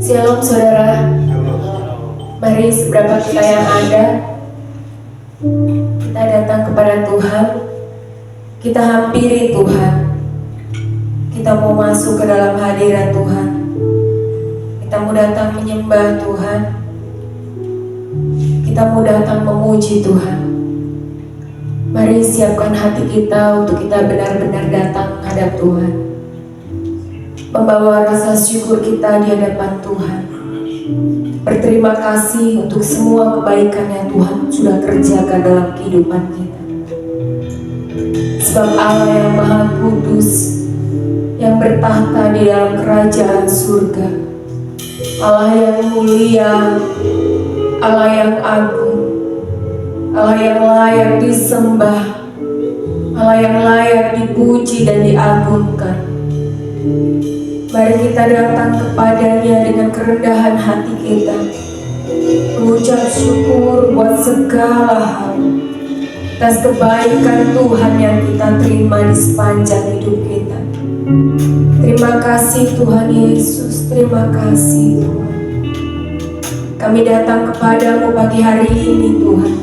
Shalom saudara. Mari seberapa kita yang ada, kita datang kepada Tuhan, kita hampiri Tuhan, kita mau masuk ke dalam hadirat Tuhan, kita mau datang menyembah Tuhan, kita mau datang memuji Tuhan. Mari siapkan hati kita untuk kita benar-benar datang menghadap Tuhan, membawa rasa syukur kita di hadapan Tuhan. Berterima kasih untuk semua kebaikan yang Tuhan sudah kerjakan dalam kehidupan kita. Sebab Allah yang Maha Kudus, yang bertahta di dalam kerajaan surga, Allah yang mulia, Allah yang agung, Allah yang layak disembah, Allah yang layak dipuji dan diagungkan. Mari kita datang kepadanya dengan kerendahan hati kita, mengucap syukur buat segala hal atas kebaikan Tuhan yang kita terima di sepanjang hidup kita. Terima kasih Tuhan Yesus, terima kasih Tuhan. Kami datang kepadamu pagi hari ini Tuhan.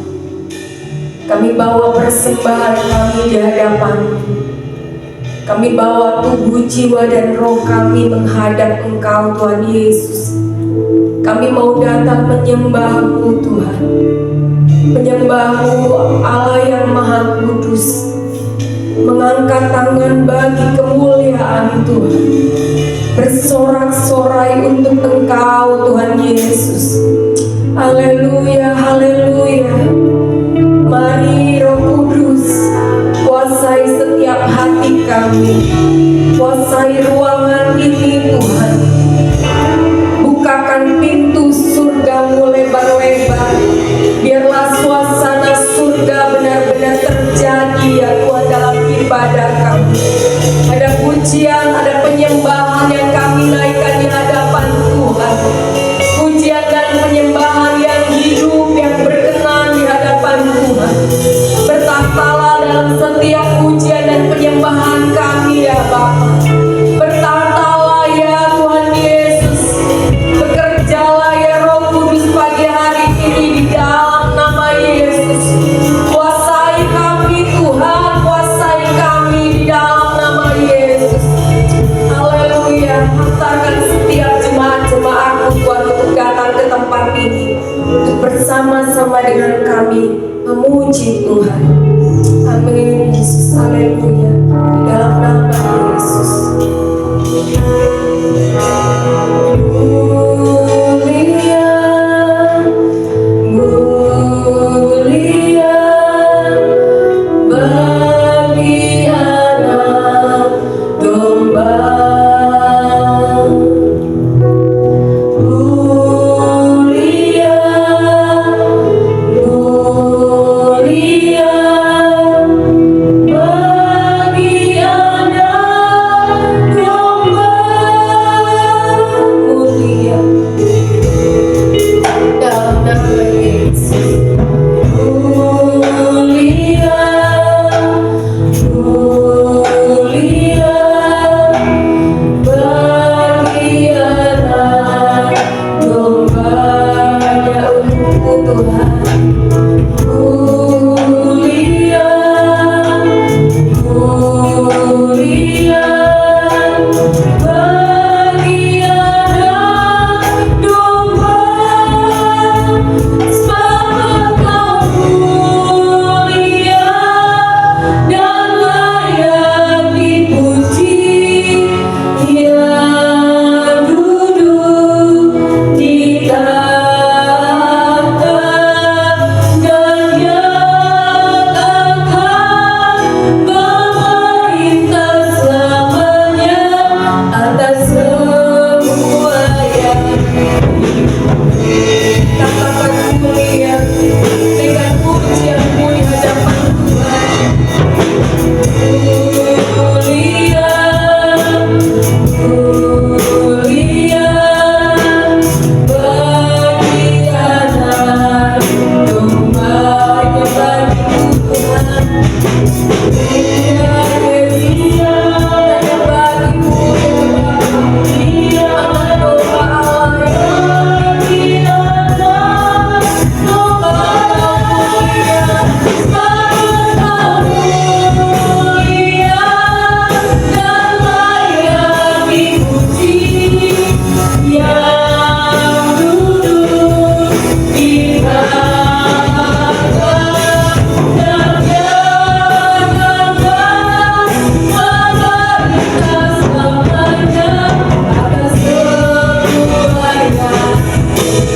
Kami bawa persembahan kami di hadapan-Mu. Kami bawa tubuh, jiwa, dan roh kami menghadap Engkau Tuhan Yesus. Kami mau datang menyembah-Mu Tuhan, menyembah-Mu Allah yang Maha Kudus, mengangkat tangan bagi kemuliaan Tuhan, bersorak-sorai untuk Engkau Tuhan Yesus. Haleluya, haleluya. Mari Roh Kudus kuasai setiap hati kami, kuasai ruangan ini Tuhan. Bukakan pintu surga-Mu lebar-lebar, biarlah suasana surga benar-benar terjadi ya Tuhan dalam ibadah kami. Ada pujian, ada penyembahan yang kami naikkan di hadapan Tuhan. Pujian dan penyembahan yang hidup, yang berkenan di hadapan Tuhan. Bertahtalah dalam setiap pujian dan penyembahan kami ya Bapa. Bertahtalah ya Tuhan Yesus. Bekerjalah ya Roh Kudus pagi hari ini di dalam nama Yesus. Kuasai kami Tuhan, kuasai kami di dalam nama Yesus. Haleluya. Hantarkan setiap jemaat-jemaat-Mu Tuhan untuk datang ke tempat ini, untuk bersama-sama dengan kami memuji Tuhan. Amin Yesus, haleluya. Di dalam nama Yesus. Mulia, mulia bagi anak domba. Mulia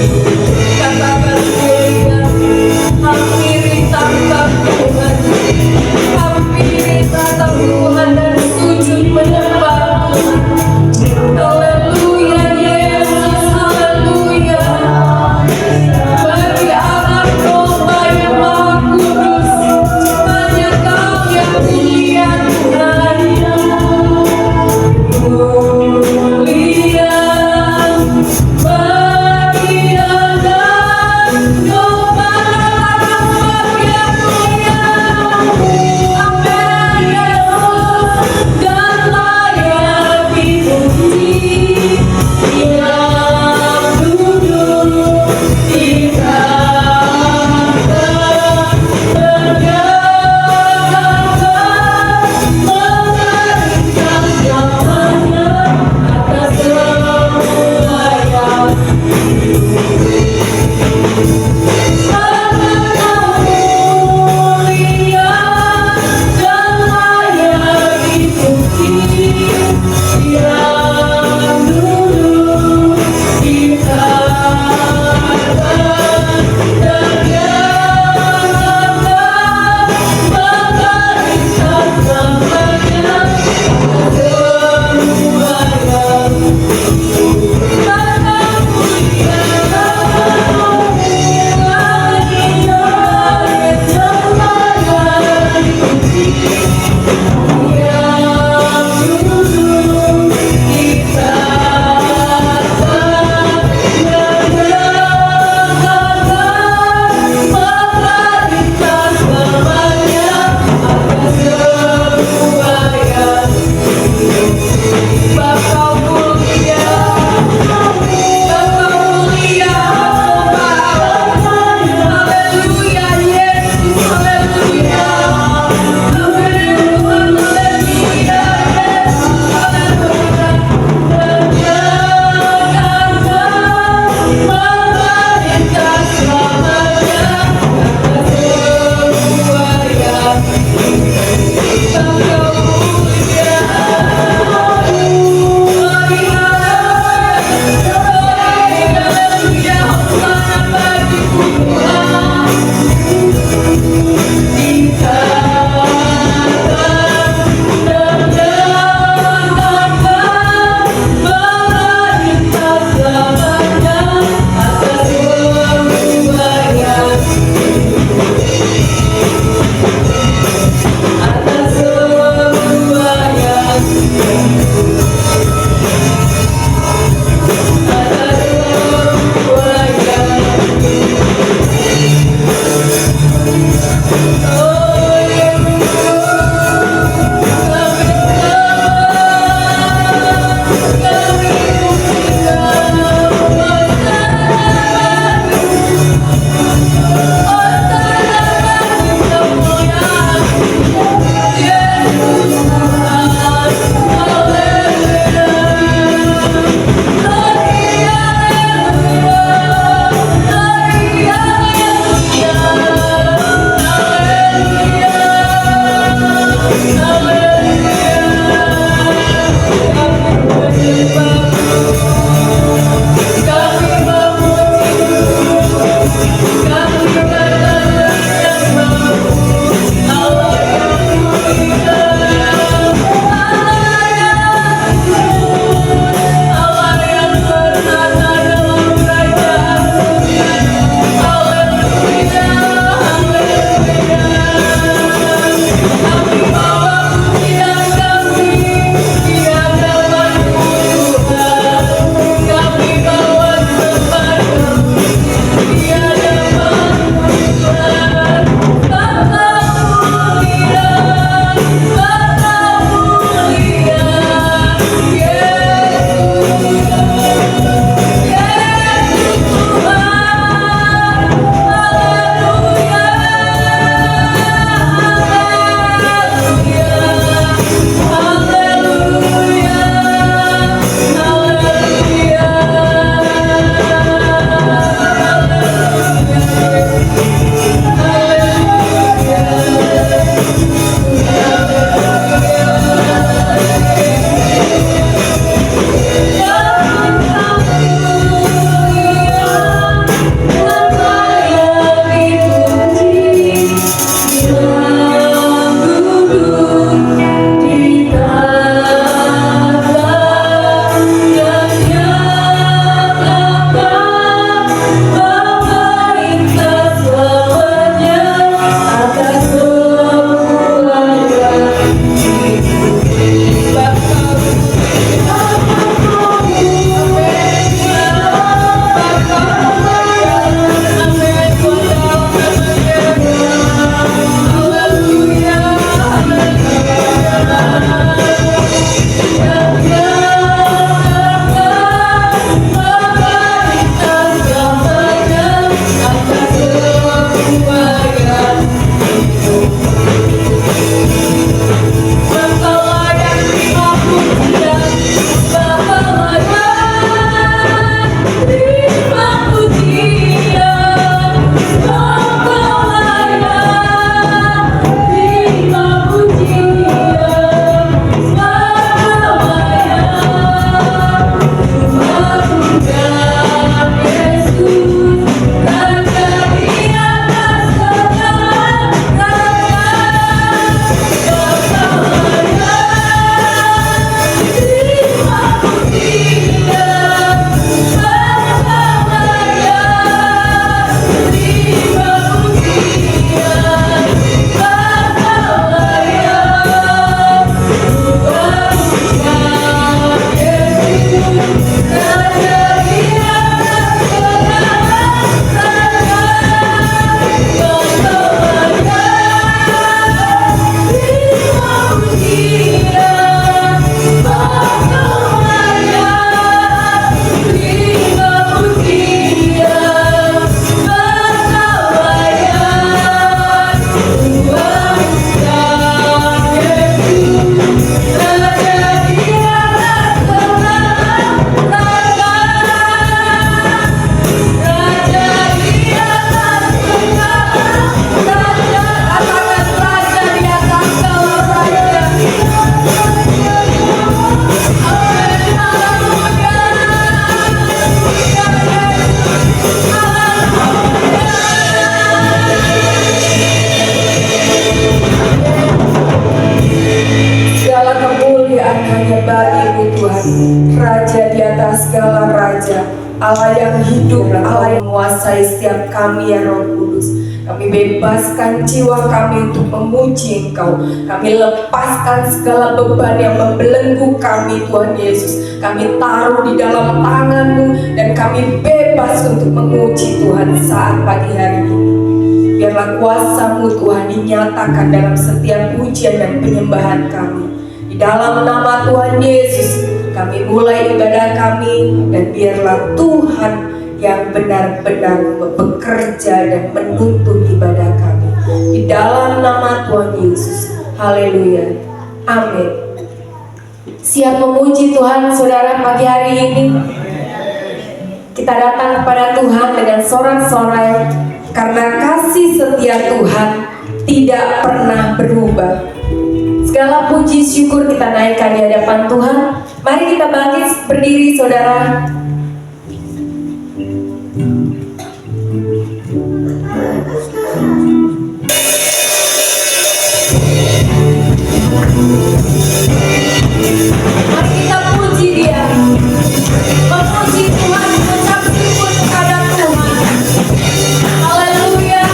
Katakan Tuhan, hampiri tatap Tuhan, hampiri tatap Tuhan dan sujud menyembah Tuhan. Haleluya Yesus, haleluya. Bagi anak domba yang maha kudus, hanya Kau yang mulia Tuhan. Mulia bagi anak domba yang mulia. Allah yang hidup, Allah yang menguasai setiap kami ya Roh Kudus. Kami bebaskan jiwa kami untuk memuji Engkau. Kami lepaskan segala beban yang membelenggu kami Tuhan Yesus. Kami taruh di dalam tangan-Mu dan kami bebas untuk memuji Tuhan saat pagi hari ini. Biarlah kuasa-Mu Tuhan dinyatakan dalam setiap pujian dan penyembahan kami. Di dalam nama Tuhan Yesus kami mulai ibadah kami, dan biarlah Tuhan yang benar-benar bekerja dan menuntun ibadah kami. Di dalam nama Tuhan Yesus. Haleluya. Amin. Siap memuji Tuhan saudara pagi hari ini? Kita datang kepada Tuhan dengan sorak-sorai karena kasih setia Tuhan tidak pernah berubah. Segala puji syukur kita naikkan di hadapan Tuhan. Mari kita bangkit berdiri saudara. Mari kita puji Dia, memuji Tuhan, mengucap syukur kepada Tuhan. Haleluya.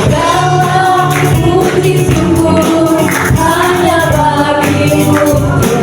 Segala puji syukur hanya bagi-Mu.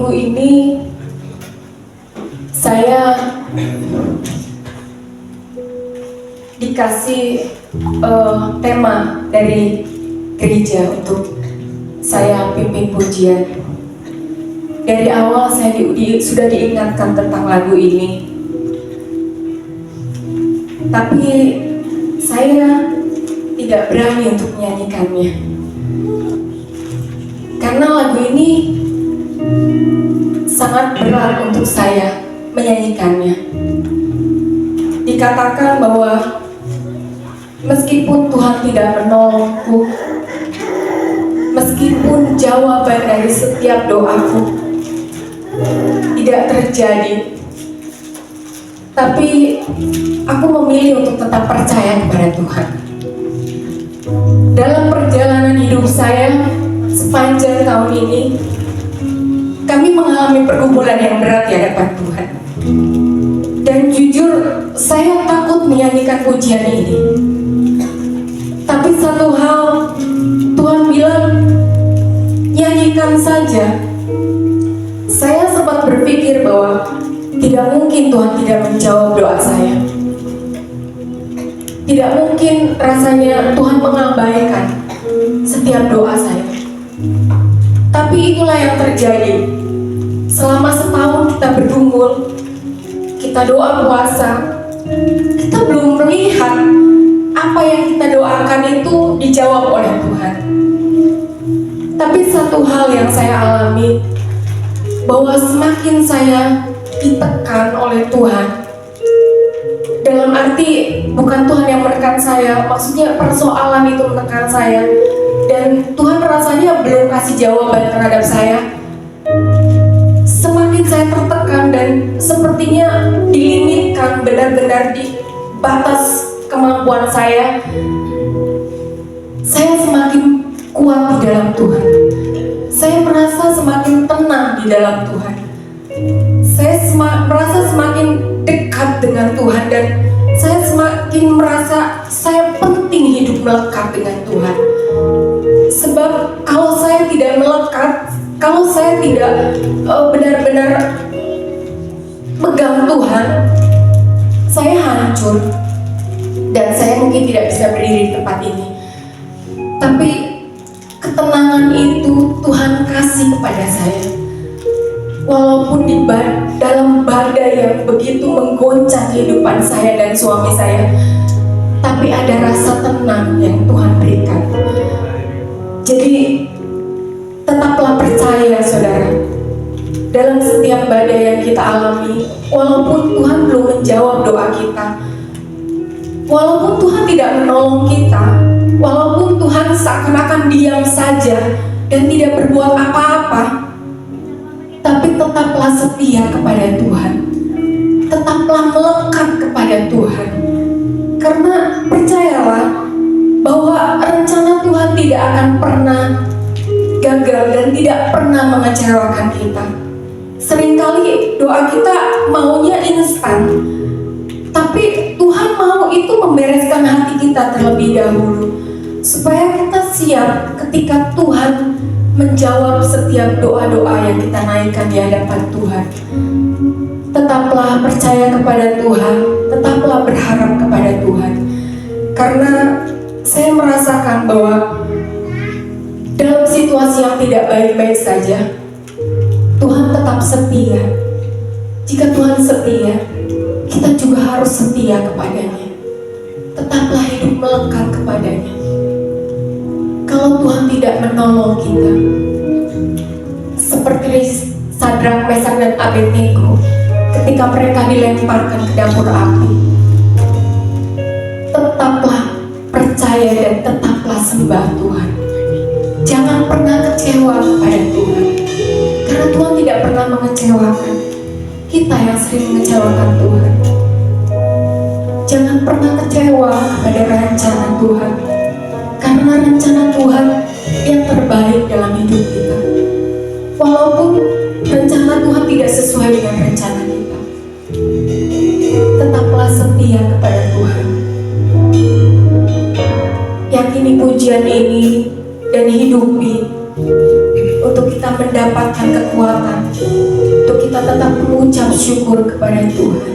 minggu ini saya dikasih tema dari gereja untuk saya pimpin pujian. Dari awal saya sudah diingatkan tentang lagu ini, tapi saya tidak berani untuk menyanyikannya karena lagu ini sangat berat untuk saya menyanyikannya. Dikatakan bahwa meskipun Tuhan tidak menolongku, meskipun jawaban dari setiap doaku tidak terjadi, tapi aku memilih untuk tetap percaya kepada Tuhan. Dalam perjalanan hidup saya sepanjang tahun ini, kami mengalami pergumulan yang berat di hadapan Tuhan. Dan jujur, saya takut menyanyikan pujian ini. Tapi satu hal, Tuhan bilang, nyanyikan saja. Saya sempat berpikir bahwa tidak mungkin Tuhan tidak menjawab doa saya. Tidak mungkin rasanya Tuhan mengabaikan setiap doa saya. Tapi itulah yang terjadi. Selama setahun kita bergumul, kita doa puasa, kita belum melihat apa yang kita doakan itu dijawab oleh Tuhan. Tapi satu hal yang saya alami, bahwa semakin saya ditekan oleh Tuhan, dalam arti bukan Tuhan yang menekan saya, maksudnya persoalan itu menekan saya, dan Tuhan rasanya belum kasih jawaban terhadap saya. Semakin saya tertekan dan sepertinya dilimitkan benar-benar di batas kemampuan saya semakin kuat di dalam Tuhan. Saya merasa semakin tenang di dalam Tuhan. Saya merasa semakin dekat dengan Tuhan, dan saya semakin merasa saya penting hidup melekat dengan Tuhan. Sebab kalau saya tidak melekat, kalau saya tidak benar-benar pegang Tuhan, saya hancur dan saya mungkin tidak bisa berdiri di tempat ini. Tapi ketenangan itu Tuhan kasih kepada saya. Walaupun di dalam badai yang begitu menggoncang kehidupan saya dan suami saya, tapi ada rasa tenang yang Tuhan berikan. Jadi tetaplah percaya, saudara. Dalam setiap badai yang kita alami, walaupun Tuhan belum menjawab doa kita, walaupun Tuhan tidak menolong kita, walaupun Tuhan seakan-akan diam saja dan tidak berbuat apa-apa, tapi tetaplah setia kepada Tuhan. Tetaplah melekat kepada Tuhan. Karena percayalah bahwa rencana Tuhan tidak akan pernah gagal dan tidak pernah mengecewakan kita. Seringkali doa kita maunya instan, tapi Tuhan mau itu membereskan hati kita terlebih dahulu, supaya kita siap ketika Tuhan menjawab setiap doa-doa yang kita naikkan di hadapan Tuhan. Tetaplah percaya kepada Tuhan, tetaplah berharap kepada Tuhan. Karena saya merasakan bahwa dalam situasi yang tidak baik-baik saja, Tuhan tetap setia. Jika Tuhan setia, kita juga harus setia kepadanya. Tetaplah hidup melekat kepadanya. Kalau Tuhan tidak menolong kita, seperti Sadrak, Mesak, dan Abednego ketika mereka dilemparkan ke dapur api, tetaplah percaya dan tetaplah sembah Tuhan. Jangan pernah kecewa kepada Tuhan, karena Tuhan tidak pernah mengecewakan. Kita yang sering mengecewakan Tuhan. Jangan pernah kecewa kepada rencana Tuhan, karena rencana Tuhan yang terbaik dalam hidup kita. Walaupun rencana Tuhan tidak sesuai dengan rencana kita, tetaplah setia kepada Tuhan. Yakini pujian ini dan hidupi untuk untuk kita mendapatkan kekuatan, untuk kita tetap mengucap syukur kepada Tuhan.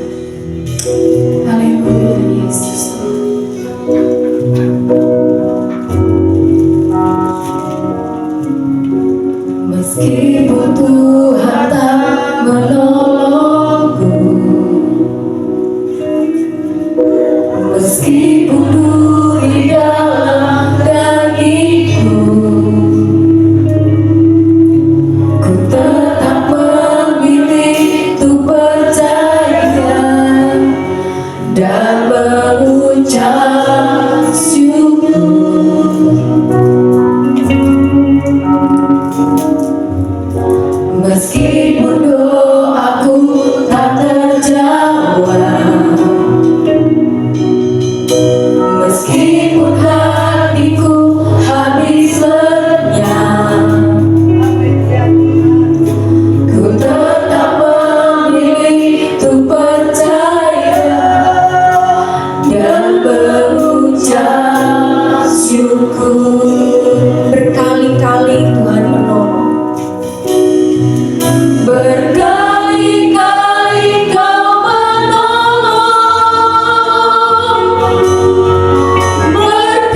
Haleluya Yesus. Meskipun Tuhan tak menolongku, meskipun duri dalam dagingku, ku tetap memilih untuk percaya dan mengucap syukur. Meskipun doaku tak terjawab, meskipun hatiku habis lenyap, ku tetap memilih untuk percaya dan mengucap syukur. Berkali-kali Tuhan menolong. Berkali-kali Kau menolong, berkali-kali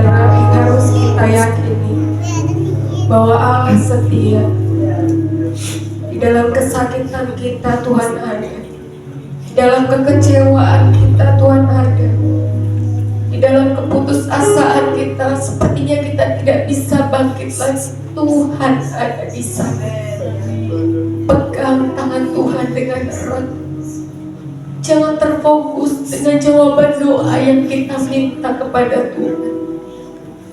saudara, harus kita yakini bahwa Allah setia. Di dalam kesakitan kita Tuhan ada. Di dalam kekecewaan kita Tuhan ada. Di dalam keputusasaan kita sepertinya kita tidak bisa bangkit lagi, Tuhan ada di sana. Pegang tangan Tuhan dengan erat. Jangan terfokus dengan jawaban doa yang kita minta kepada Tuhan.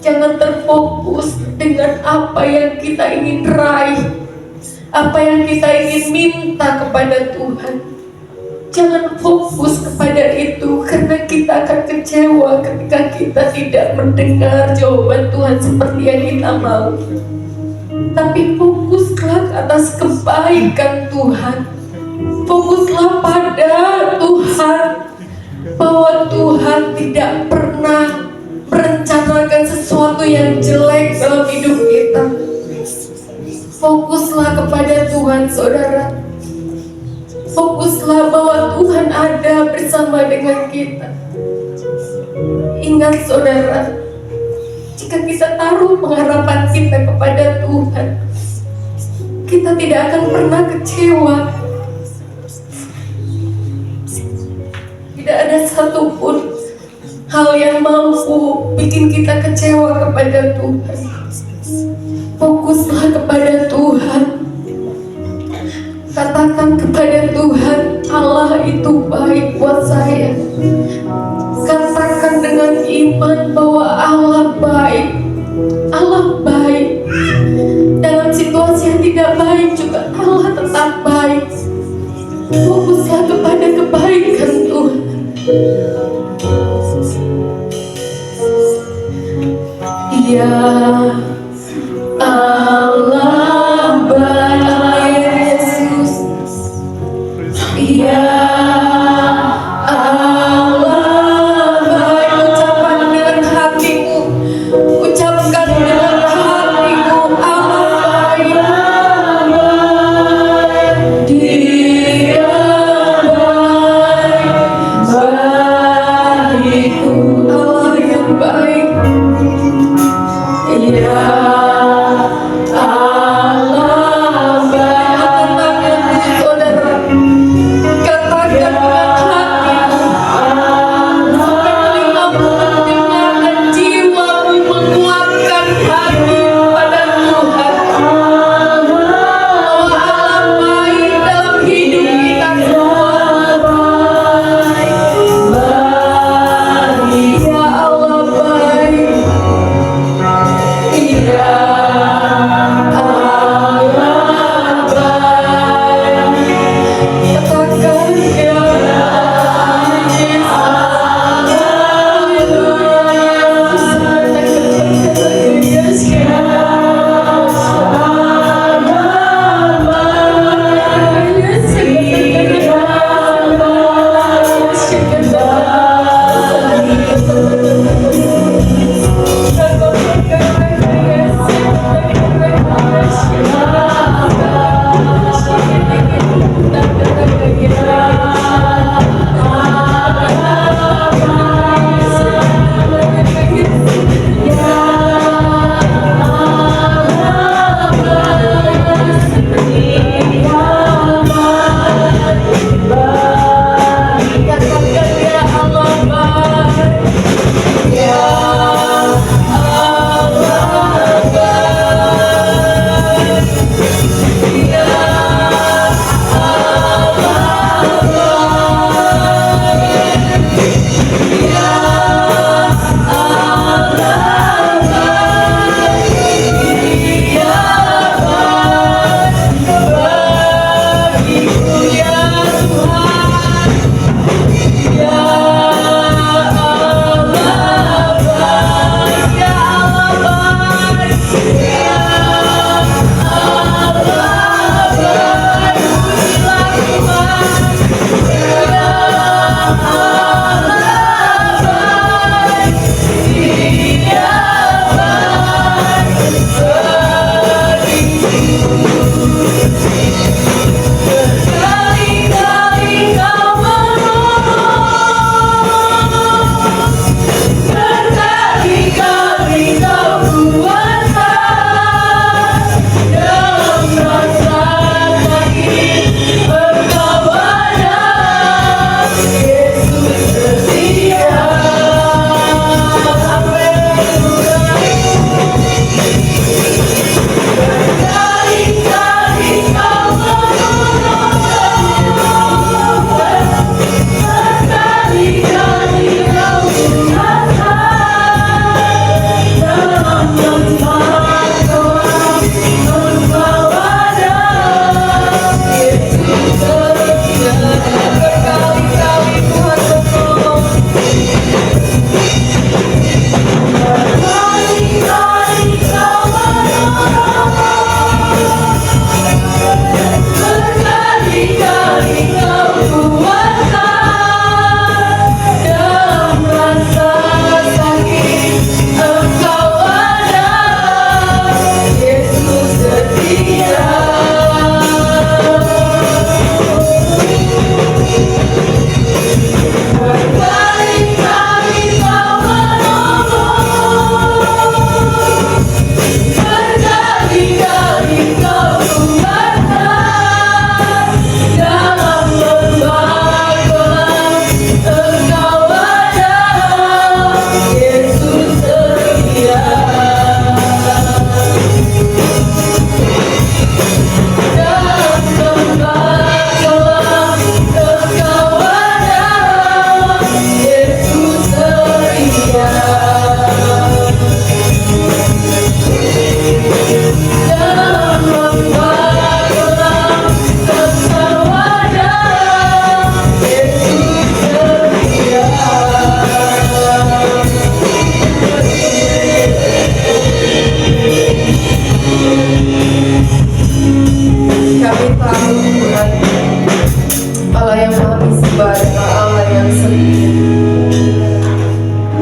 Jangan terfokus dengan apa yang kita ingin raih, apa yang kita ingin minta kepada Tuhan. Jangan fokus kepada itu, karena kita akan kecewa ketika kita tidak mendengar jawaban Tuhan seperti yang kita mau. Tapi fokuslah ke atas kebaikan Tuhan. Fokuslah pada Tuhan, bahwa Tuhan tidak pernah merencanakan sesuatu yang jelek dalam hidup kita. Fokuslah kepada Tuhan, saudara. Fokuslah bahwa Tuhan ada bersama dengan kita. Ingat, saudara, jika kita taruh pengharapan kita kepada Tuhan, kita tidak akan pernah kecewa. Tidak ada satupun hal yang mampu bikin kita kecewa kepada Tuhan. Fokuslah kepada Tuhan. Katakan kepada Tuhan, Allah itu baik buat saya. Katakan dengan iman bahwa Allah baik. Allah baik. Dalam situasi yang tidak baik juga Allah tetap baik. Fokuslah kepada kebaikan Tuhan. Ya Allah baik, Yesus. Ya Allah baik. Ucapkan dengan hatimu. Ucapkan dengan hatimu, Allah baik. Dia baik. Baik, Allah yang baik. Ya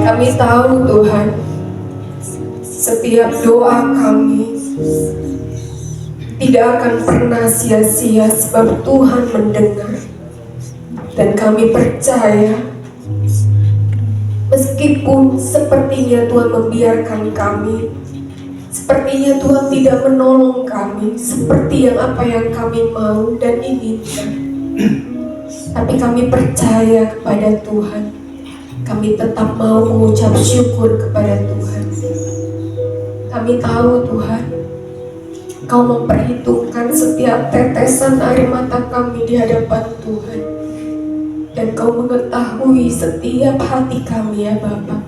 Kami tahu Tuhan, setiap doa kami tidak akan pernah sia-sia sebab Tuhan mendengar. Dan kami percaya, meskipun sepertinya Tuhan membiarkan kami, sepertinya Tuhan tidak menolong kami seperti apa yang kami mau dan inginkan, tapi kami percaya kepada Tuhan. Kami tetap mau mengucap syukur kepada Tuhan. Kami tahu Tuhan, Kau memperhitungkan setiap tetesan air mata kami di hadapan Tuhan. Dan Kau mengetahui setiap hati kami ya Bapa.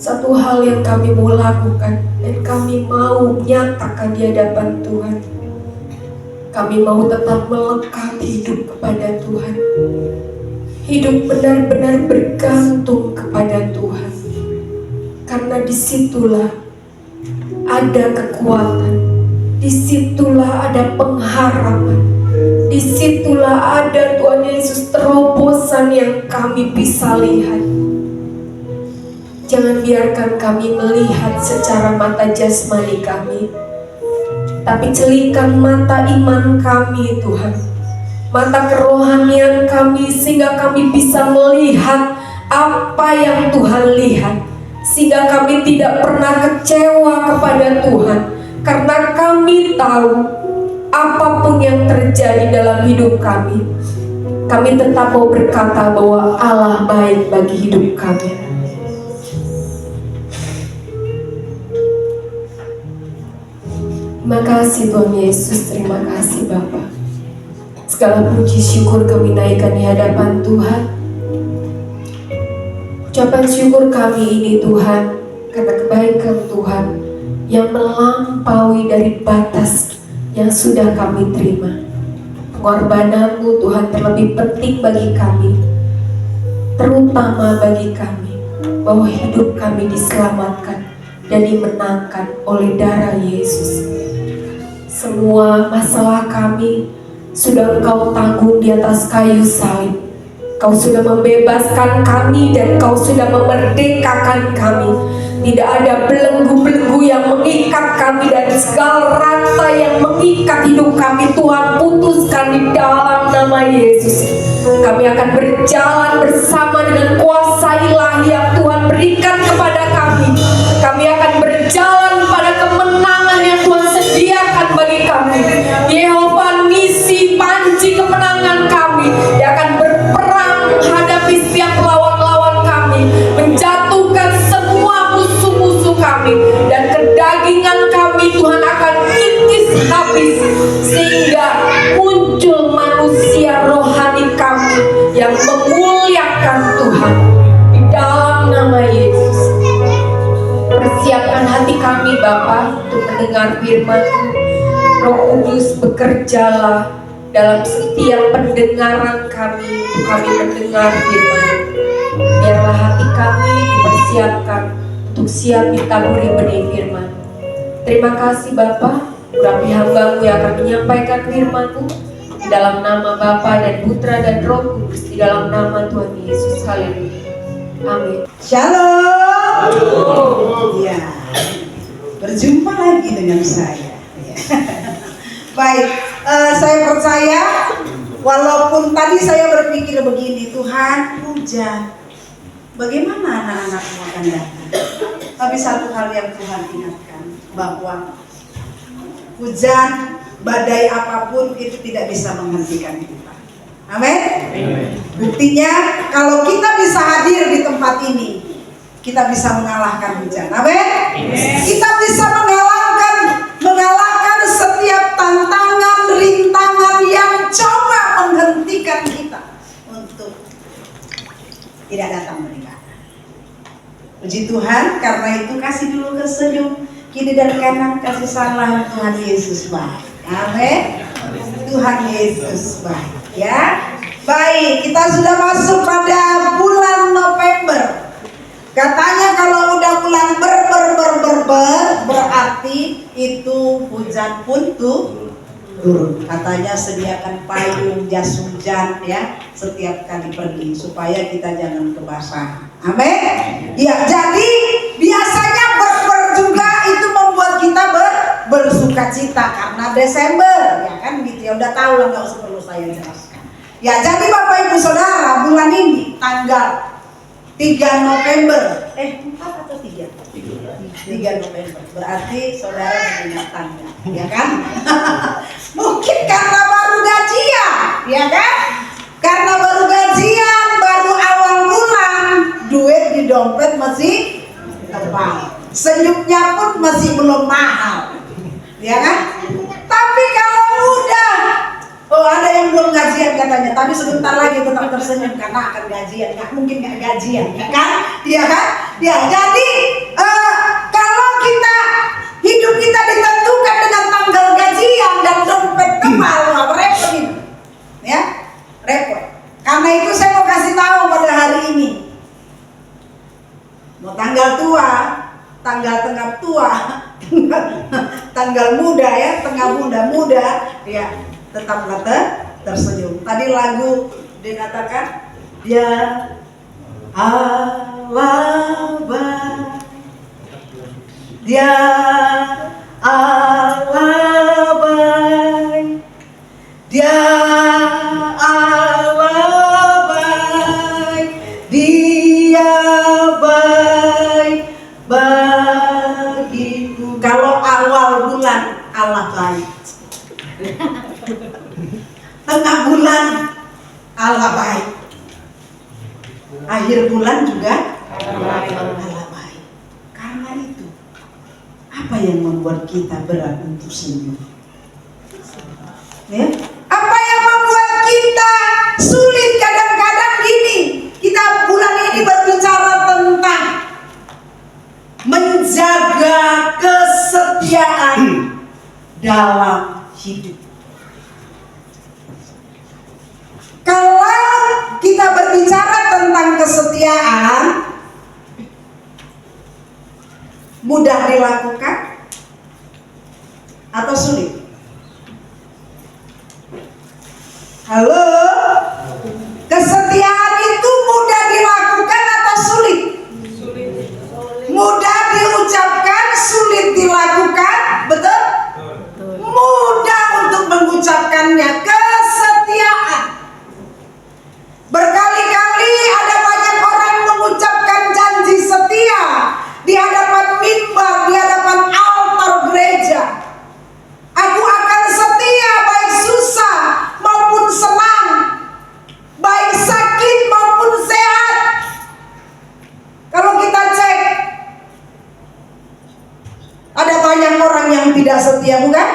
Satu hal yang kami mau lakukan dan kami mau menyatakan di hadapan Tuhan, kami mau tetap melekat hidup kepada Tuhan. Hidup benar-benar bergantung kepada Tuhan. Karena disitulah ada kekuatan, disitulah ada pengharapan, disitulah ada Tuhan Yesus terobosan yang kami bisa lihat. Jangan biarkan kami melihat secara mata jasmani kami, tapi celikan mata iman kami Tuhan, mata kerohanian kami, sehingga kami bisa melihat apa yang Tuhan lihat, sehingga kami tidak pernah kecewa kepada Tuhan, karena kami tahu apapun yang terjadi dalam hidup kami tetap mau berkata bahwa Allah baik bagi hidup kami. Terima kasih Tuhan Yesus, terima kasih Bapa. Segala puji syukur kami naikkan di hadapan Tuhan. Ucapan syukur kami ini Tuhan, karena kebaikan Tuhan yang melampaui dari batas yang sudah kami terima. Pengorbanan-Mu Tuhan terlebih penting bagi kami, terutama bagi kami, bahwa hidup kami diselamatkan dan dimenangkan oleh darah Yesus. Semua masalah kami sudah Engkau tanggung di atas kayu salib. Kau sudah membebaskan kami dan Kau sudah memerdekakan kami. Tidak ada belenggu-belenggu yang mengikat kami, dan segala rantai yang mengikat hidup kami Tuhan putuskan di dalam nama Yesus. Kami akan berjalan bersama dengan kuasa ilahi yang Tuhan berikan kepada kami. Kami akan berjalan pada kemenangan yang Tuhan sediakan bagi kami. Yehova Nisi, panji kemenangan kami, yang akan berperang menghadapi setiap lawan-lawan kami, menjatuhkan semua musuh-musuh kami, dan kedagingan kami Tuhan akan kikis habis, sehingga muncul manusia rohani kami yang memuliakan Tuhan di dalam nama Yesus. Persiapkan hati kami Bapa untuk mendengar firman-Mu. Roh Kudus, bekerjalah dalam setiap pendengaran kami untuk kami mendengar firman. Biarlah hati kami dipersiapkan untuk siap ditaburi benih firman. Terima kasih Bapa, urapi hamba-Mu yang akan menyampaikan firman-Mu, di dalam nama Bapa dan Putra dan Roh Kudus, di dalam nama Tuhan Yesus. Haleluya. Amin. Shalom. Ya, berjumpa lagi dengan saya. Baik, saya percaya walaupun tadi saya berpikir begini, Tuhan hujan, bagaimana anak-anakmu akan datang? Tapi satu hal yang Tuhan ingatkan, bahwa hujan, badai apapun itu tidak bisa menghentikan kita. Amin. Buktinya kalau kita bisa hadir di tempat ini, kita bisa mengalahkan hujan. Amin. Kita bisa mengalahkan setiap tantangan, rintangan yang coba menghentikan kita untuk tidak datang beribadah. Puji Tuhan, karena itu kasih dulu kesenyum kiri dan kanan, kasih salam. Tuhan Yesus baik. Amin. Tuhan Yesus baik. Ya, baik. Kita sudah masuk pada bulan November. Katanya kalau udah bulan berarti itu hujan pun turun. Katanya sediakan payung, jas hujan ya setiap kali pergi supaya kita jangan kebasahan. Amin. Ya, jadi biasanya juga itu membuat kita bersuka cita karena Desember, ya kan gitu ya, udah tahu lah, nggak usah perlu saya jelaskan. Ya, jadi Bapak Ibu Saudara, bulan ini tanggal 3 November, 4 atau 3? 3 November, berarti saudara mengingat tanggal, ya kan? Mungkin karena baru gajian, ya kan? Karena baru gajian, baru awal bulan, duit di dompet masih tebal, senyumnya pun masih belum mahal, ya kan? Tapi kalau udah, ada yang belum gajian katanya, tapi sebentar lagi tetap tersenyum karena akan gajian, nggak mungkin nggak gajian, ya kan? Ya kan? Ya, jadi kalau hidup kita ditentukan dengan tanggal gajian dan dompet tebal, repot ini, ya, repot. Karena itu saya mau kasih tahu pada hari ini, mau tanggal tua, tanggal tengah tua, tanggal muda ya, tengah muda, ya, tetaplah tersenyum. Tadi lagu dikatakan ya Allah baik, dia Allah baik, dia Allah baik, dia baik bagiku. Kalau awal bulan Allah baik, tengah bulan Allah baik, akhir bulan juga Allah baik. Karena itu, apa yang membuat kita berat untuk senyum? Ya? Apa yang membuat kita sulit kadang-kadang gini? Kita bulan ini berbicara tentang menjaga kesetiaan dalam hidup. Kalau kita berbicara tentang kesetiaan, mudah dilakukan atau sulit? Halo? Kesetiaan itu mudah dilakukan atau sulit? Mudah diucapkan, sulit dilakukan, betul? Mudah untuk mengucapkannya. Kesetiaan. Berkali-kali ada banyak orang mengucapkan janji setia di hadapan mimbar, di hadapan altar gereja. Aku akan setia baik susah maupun senang, baik sakit maupun sehat. Kalau kita cek, ada banyak orang yang tidak setia, bukan?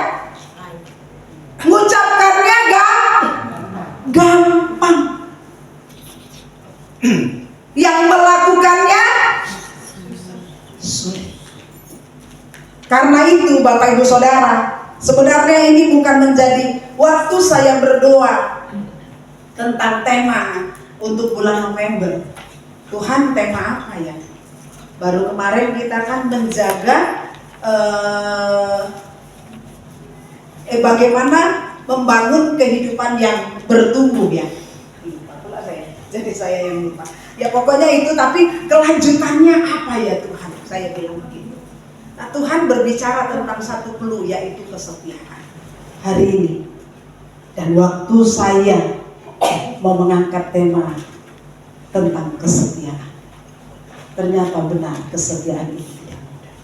Mengucapkannya gampang. Yang melakukannya sulit. Karena itu Bapak Ibu Saudara, sebenarnya ini bukan menjadi waktu saya berdoa tentang tema untuk bulan November. Tuhan, tema apa ya? Baru kemarin kita kan menjaga bagaimana membangun kehidupan yang bertumbuh ya. Jadi saya yang lupa. Ya pokoknya itu, tapi kelanjutannya apa ya Tuhan? Saya bilang begitu. Nah, Tuhan berbicara tentang satu clue, yaitu kesetiaan. Hari ini dan waktu saya mau mengangkat tema tentang kesetiaan, ternyata benar kesetiaan itu tidak mudah.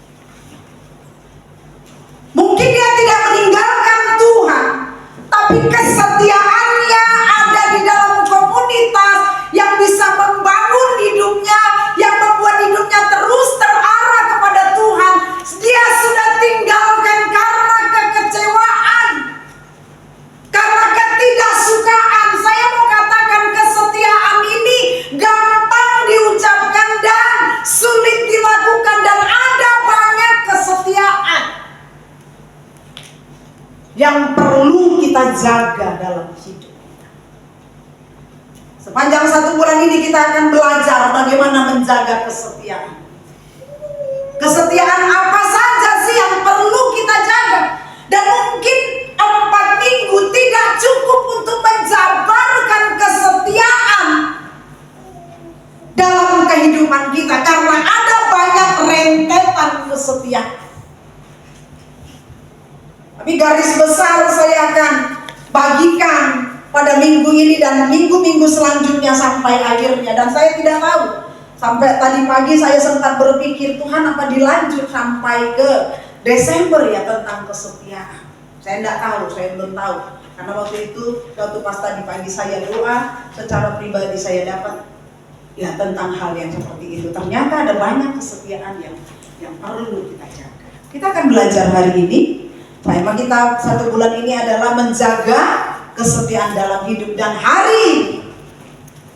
Mungkin dia tidak meninggalkan Tuhan, tapi kesetiaannya ada di dalam komunitas yang bisa membangun hidupnya, yang membuat hidupnya jaga dalam hidup. Sepanjang 1 bulan ini kita akan belajar bagaimana menjaga kesetiaan. Kesetiaan apa saja sih yang perlu kita jaga? Dan mungkin 4 minggu tidak cukup untuk menjabarkan kesetiaan dalam kehidupan kita, karena ada banyak rentetan kesetiaan. Tapi garis besar saya akan bagikan pada minggu ini dan minggu-minggu selanjutnya sampai akhirnya. Dan saya tidak tahu, sampai tadi pagi saya sempat berpikir, Tuhan apa dilanjut sampai ke Desember ya tentang kesetiaan. Saya tidak tahu, saya belum tahu. Karena waktu itu, waktu pas tadi pagi saya doa, secara pribadi saya dapat ya tentang hal yang seperti itu. Ternyata ada banyak kesetiaan yang perlu kita jaga. Kita akan belajar hari ini. Tema kita 1 bulan ini adalah menjaga kesetiaan dalam hidup. Dan hari ini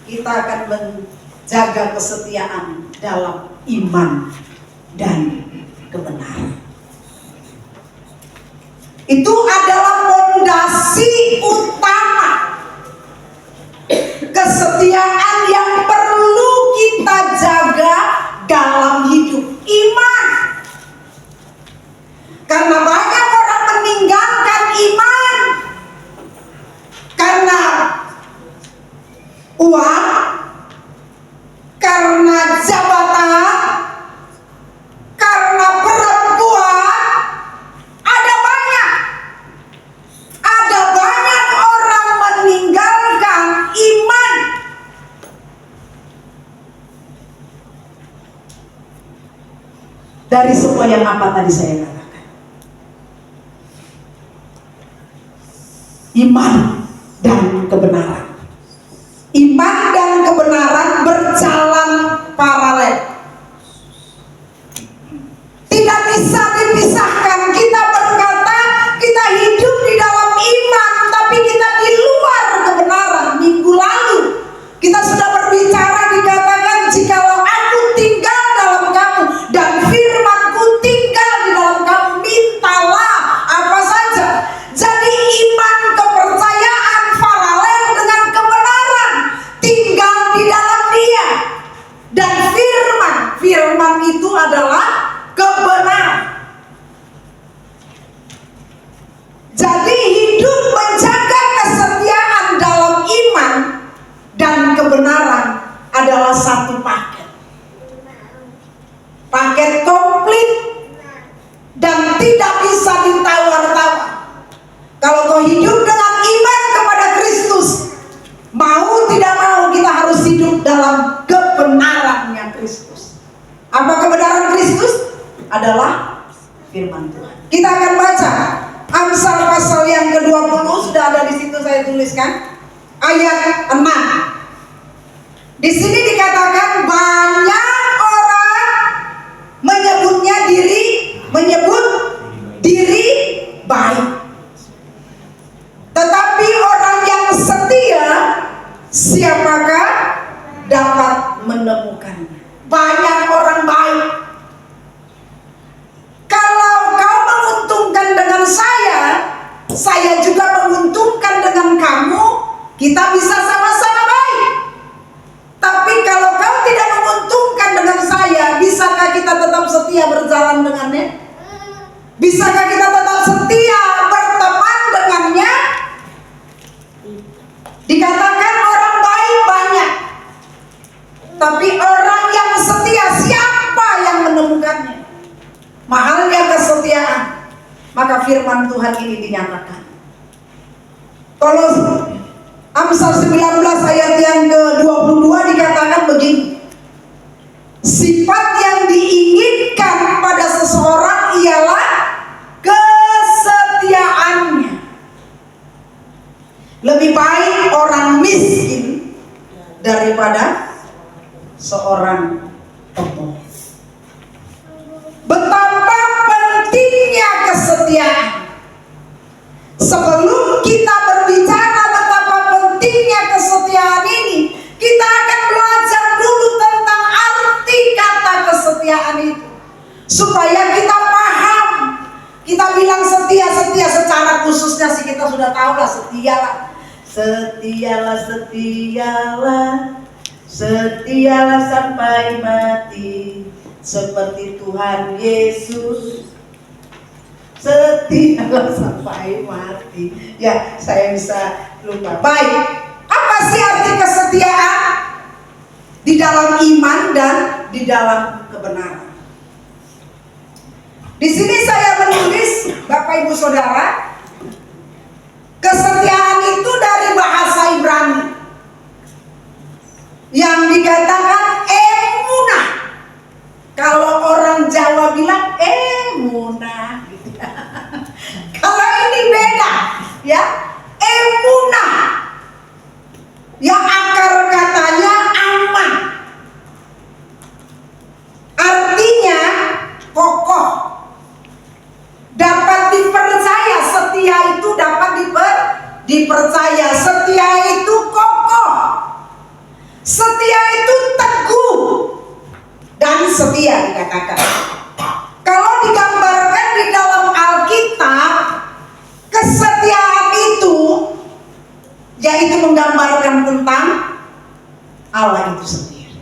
kita akan menjaga kesetiaan dalam iman dan kebenaran. Itu adalah fondasi utama kesetiaan yang perlu kita jaga dalam hidup, iman. Karena banyak orang meninggalkan iman karena uang, karena jabatan, karena perempuan. Ada banyak orang meninggalkan iman. Dari semua yang apa tadi saya katakan, iman dan kebenaran. Iman dan kebenaran berjalan paralel. Tidak bisa dipisahkan. Kita berkata kita hidup di dalam iman, tapi kita di luar kebenaran. Minggu lalu kita sudah berbicara, dikatakan jikalau aku tinggal dalam kamu dan firman-Ku tinggal di dalam kamu, mintalah apa saja. Jadi iman, kepercayaan paralel dengan kebenaran, tinggal di dalam Dia. Dan firman itu adalah kebenaran. Jadi hidup menjaga kesetiaan dalam iman dan kebenaran adalah satu paket. Paket komplit dan tidak bisa ditawar-tawar. Kalau kau hidup dengan iman kepada Kristus, mau tidak mau kita harus hidup dalam kebenarannya Kristus. Apa kebenaran Kristus? Adalah firman Tuhan. Kita akan baca Amsal pasal yang ke-20, sudah ada di situ, saya tuliskan ayat 6. Di sini dikatakan banyak orang menyebut diri baik, tetapi orang yang setia siapakah dapat menemukannya? Banyak orang baik. Kalau kau menguntungkan dengan saya juga menguntungkan dengan kamu, kita bisa sama-sama baik. Tapi kalau kau tidak menguntungkan dengan saya, bisakah kita tetap setia berjalan dengannya? Bisakah kita tetap setia berteman dengannya? Dikatakan orang baik banyak, tapi orang yang setia siapa yang menemukannya? Mahalnya kesetiaan. Maka firman Tuhan ini dinyatakan. Kalau Amsal 19 ayat yang ke-22 dikatakan begini. Sifat yang diinginkan pada seseorang ialah kesetiaannya. Lebih baik orang miskin daripada seorang pembohong. Betapa pentingnya kesetiaan. Sebelum kita berbicara betapa pentingnya kesetiaan ini, kita akan belajar dulu tentang arti kata kesetiaan itu, supaya kita paham Kita bilang setia secara khususnya sih kita sudah tahu lah, setialah. Setialah sampai mati seperti Tuhan Yesus. Setialah sampai mati. Ya, saya bisa lupa. Baik, apa sih arti kesetiaan? Di dalam iman dan di dalam kebenaran. Di sini saya menulis, Bapak Ibu Saudara, kesetiaan itu dari bahasa Ibrani yang dikatakan emunah. Kalau orang Jawa bilang emunah gitu. Kalau ini beda ya, emunah yang akar katanya aman, artinya kokoh, dapat dipercaya. Setia itu dapat dipercaya. Setia itu kokoh. Setia itu teguh dan setia dikatakan. Kalau digambarkan di dalam Alkitab, kesetiaan itu yaitu menggambarkan tentang Allah itu sendiri.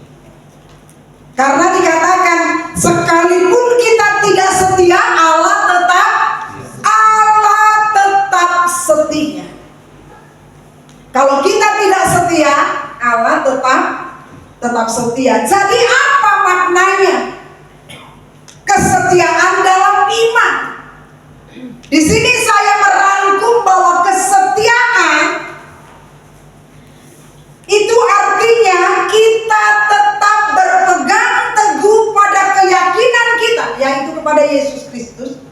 Karena dikatakan sekalipun kita tidak setia, Allah tetap setia. Kalau kita tidak setia, Allah tetap setia. Jadi apa maknanya kesetiaan dalam iman? Di sini saya merangkum bahwa kesetiaan itu artinya kita tetap berpegang teguh pada keyakinan kita, yaitu kepada Yesus Kristus.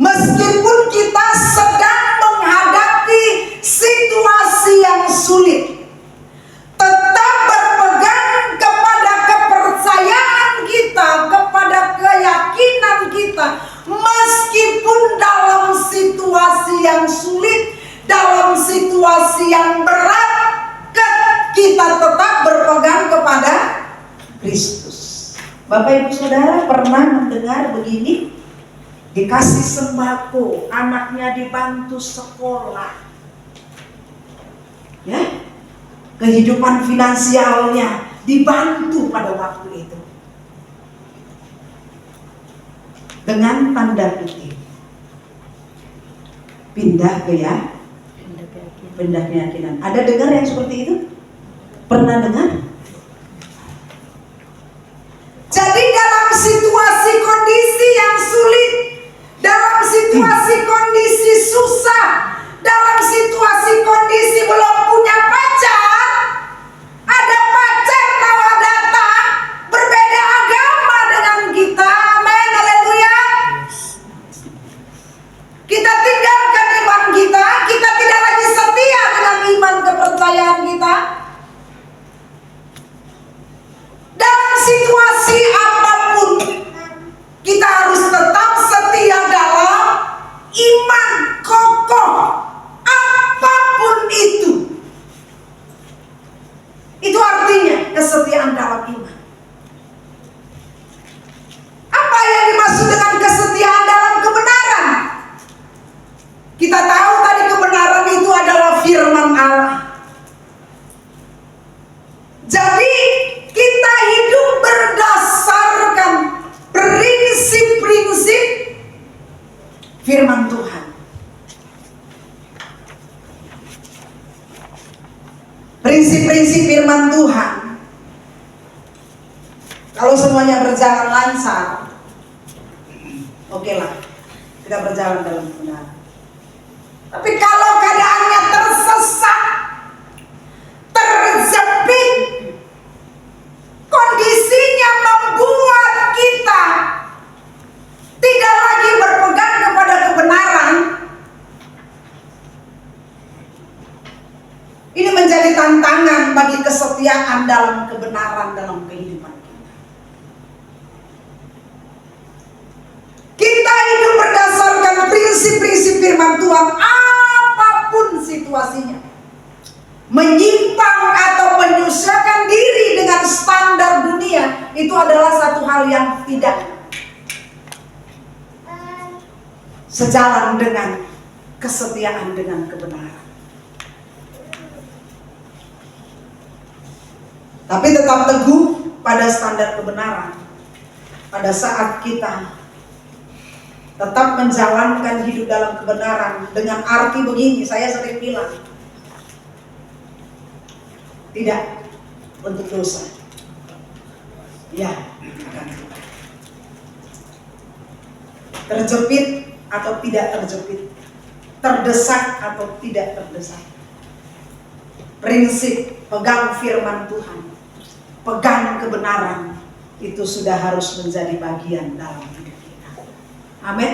Meskipun kita sedang menghadapi situasi yang sulit, tetap berpegang kepada kepercayaan kita, kepada keyakinan kita. Meskipun dalam situasi yang sulit, dalam situasi yang berat, kita tetap berpegang kepada Kristus. Bapak Ibu Saudara pernah mendengar begini? Dikasih sembako, anaknya dibantu sekolah, ya, kehidupan finansialnya dibantu pada waktu itu, dengan tanda kutip pindah keyakinan. Ada dengar yang seperti itu? Pernah dengar? Jadi dalam situasi kondisi yang sulit, dalam situasi kondisi susah, dalam situasi kondisi belum punya pacar, ada pacar malah datang berbeda agama dengan kita. Amin, haleluya. Kita tinggalkan iman kita, kita tidak lagi setia dengan iman kepercayaan kita. Dalam situasi apapun, kita harus tetap setia dalam iman kokoh, apapun itu. Itu artinya kesetiaan dalam iman. Apa yang dimaksud dengan kesetiaan dalam kebenaran? Kita tahu tadi kebenaran itu adalah firman Allah. Jadi kita hidup berdasarkan prinsip-prinsip firman Tuhan. Prinsip-prinsip firman Tuhan. Kalau semuanya berjalan lancar, oke lah, kita berjalan dalam kebenaran. Tapi kalau keadaannya tersesat, terjepit, kondisinya membuat kita tidak lagi berpegang kepada kebenaran, ini menjadi tantangan bagi kesetiaan dalam kebenaran dalam kehidupan kita. Kita hidup berdasarkan prinsip-prinsip firman Tuhan apapun situasinya. Menyimpang atau menyusahkan diri dengan standar dunia itu adalah satu hal yang tidak sejalan dengan kesetiaan dengan kebenaran. Tapi tetap teguh pada standar kebenaran. Pada saat kita tetap menjalankan hidup dalam kebenaran dengan arti begini, saya sering bilang, tidak untuk dosa, ya akan Tuhan. Terjepit atau tidak terjepit, terdesak atau tidak terdesak. Prinsip pegang firman Tuhan, pegang kebenaran, itu sudah harus menjadi bagian dalam hidup kita. Amin.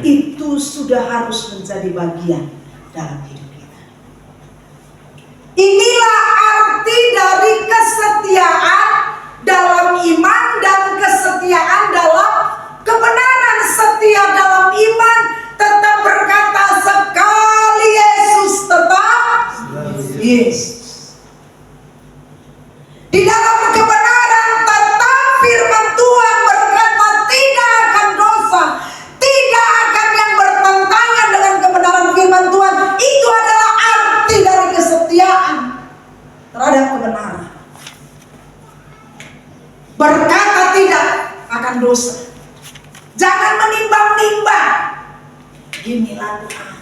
Itu sudah harus menjadi bagian dalam hidup kita. Inilah arti dari kesetiaan dalam iman dan kesetiaan dalam kebenaran. Setia dalam iman tetap berkata sekali Yesus tetap Yesus. Di dalam kebenaran tetap firman Tuhan berkata tidak akan dosa, tidak akan yang bertentangan dengan kebenaran firman Tuhan. Itu adalah arti dari kesetiaan terhadap kebenaran. Berkata tidak akan dosa. Jangan menimbang-nimbang. Inilah Tuhan.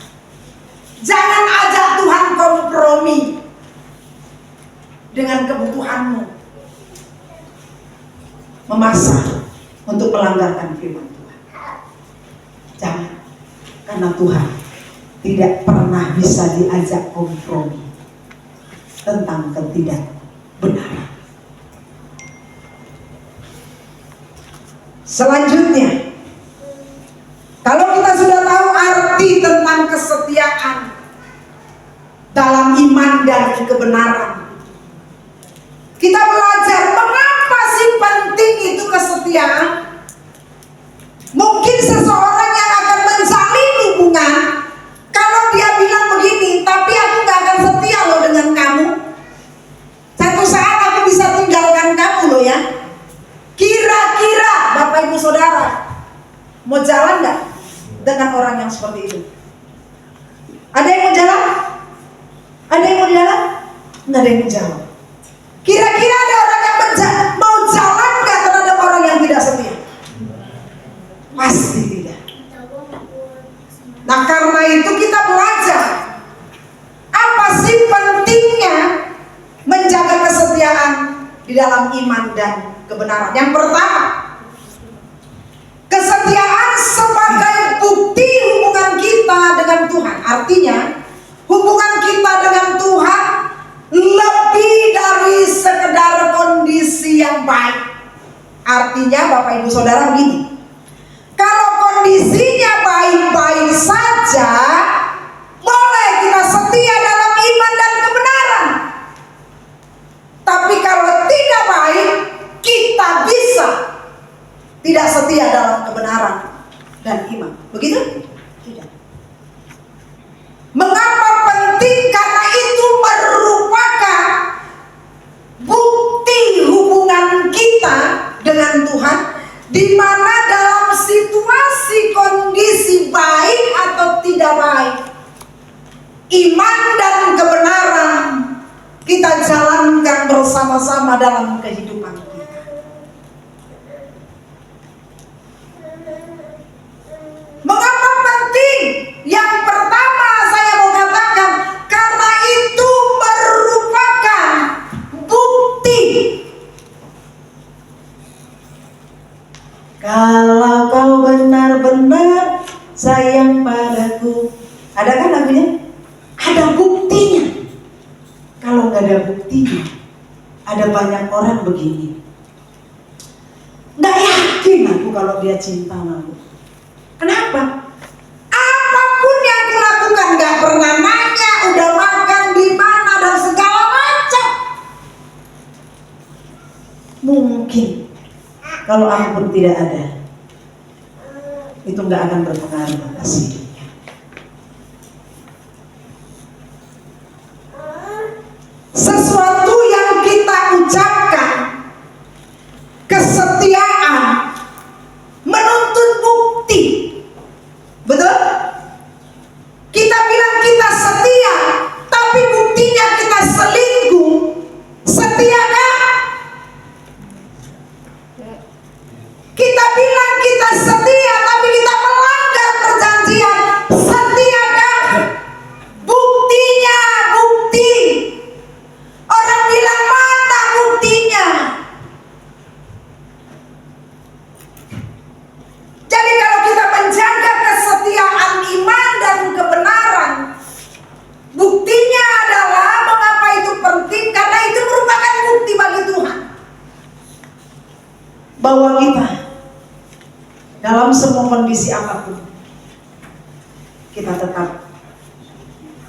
Jangan ajak Tuhan kompromi dengan kebutuhanmu, memaksa untuk melanggarkan firman Tuhan. Jangan, karena Tuhan tidak pernah bisa diajak kompromi tentang ketidakbenaran. Selanjutnya, kalau kita sudah tahu arti tentang kesetiaan dalam iman dan kebenaran, kita belajar mengapa sih penting itu kesetiaan. Mungkin seseorang yang akan menjalin hubungan, kalau dia bilang begini, tapi aku gak akan setia loh dengan kamu, satu saat aku bisa tinggalkan kamu loh ya. Kira-kira Bapak Ibu Saudara mau jalan gak dengan orang yang seperti itu? Ada yang mau jalan? Ada yang mau jalan? Nggak ada yang mau jalan. Kira-kira ada orang yang mau jalan gak terhadap orang yang tidak setia? Pasti tidak. Nah karena itu kita belajar apa sih pentingnya menjaga kesetiaan di dalam iman dan kebenaran. Yang pertama, kesetiaan sebagai bukti hubungan kita dengan Tuhan. Artinya hubungan kita dengan Tuhan lebih dari sekedar kondisi yang baik. Artinya Bapak Ibu Saudara begini, kalau kondisinya baik-baik saja, boleh kita setia dalam iman dan kebenaran. Tapi kalau tidak baik, kita bisa tidak setia dalam kebenaran dan iman. Begitu? Tidak. Mengapa penting? Karena itu merupakan bukti hubungan kita dengan Tuhan, di mana dalam situasi kondisi baik atau tidak baik, iman dan kebenaran kita jalankan bersama-sama dalam kehidupan kita. Mengapa penting? Yang pertama saya mau katakan, karena itu merupakan bukti. Kalau kau benar-benar sayang padaku. Ada kan lagunya? Ada buktinya. Kalau nggak ada buktinya, ada banyak orang begini. Nggak yakin aku kalau dia cinta sama aku. Kenapa? Apapun yang kulakukan nggak pernah nanya udah makan di mana dan segala macam. Mungkin kalau aku pun tidak ada, itu nggak akan berpengaruh atas hidupnya. Sesuatu yang kita ucapkan, kesetiaan menuntut bukti, betul? dalam semua kondisi apapun kita tetap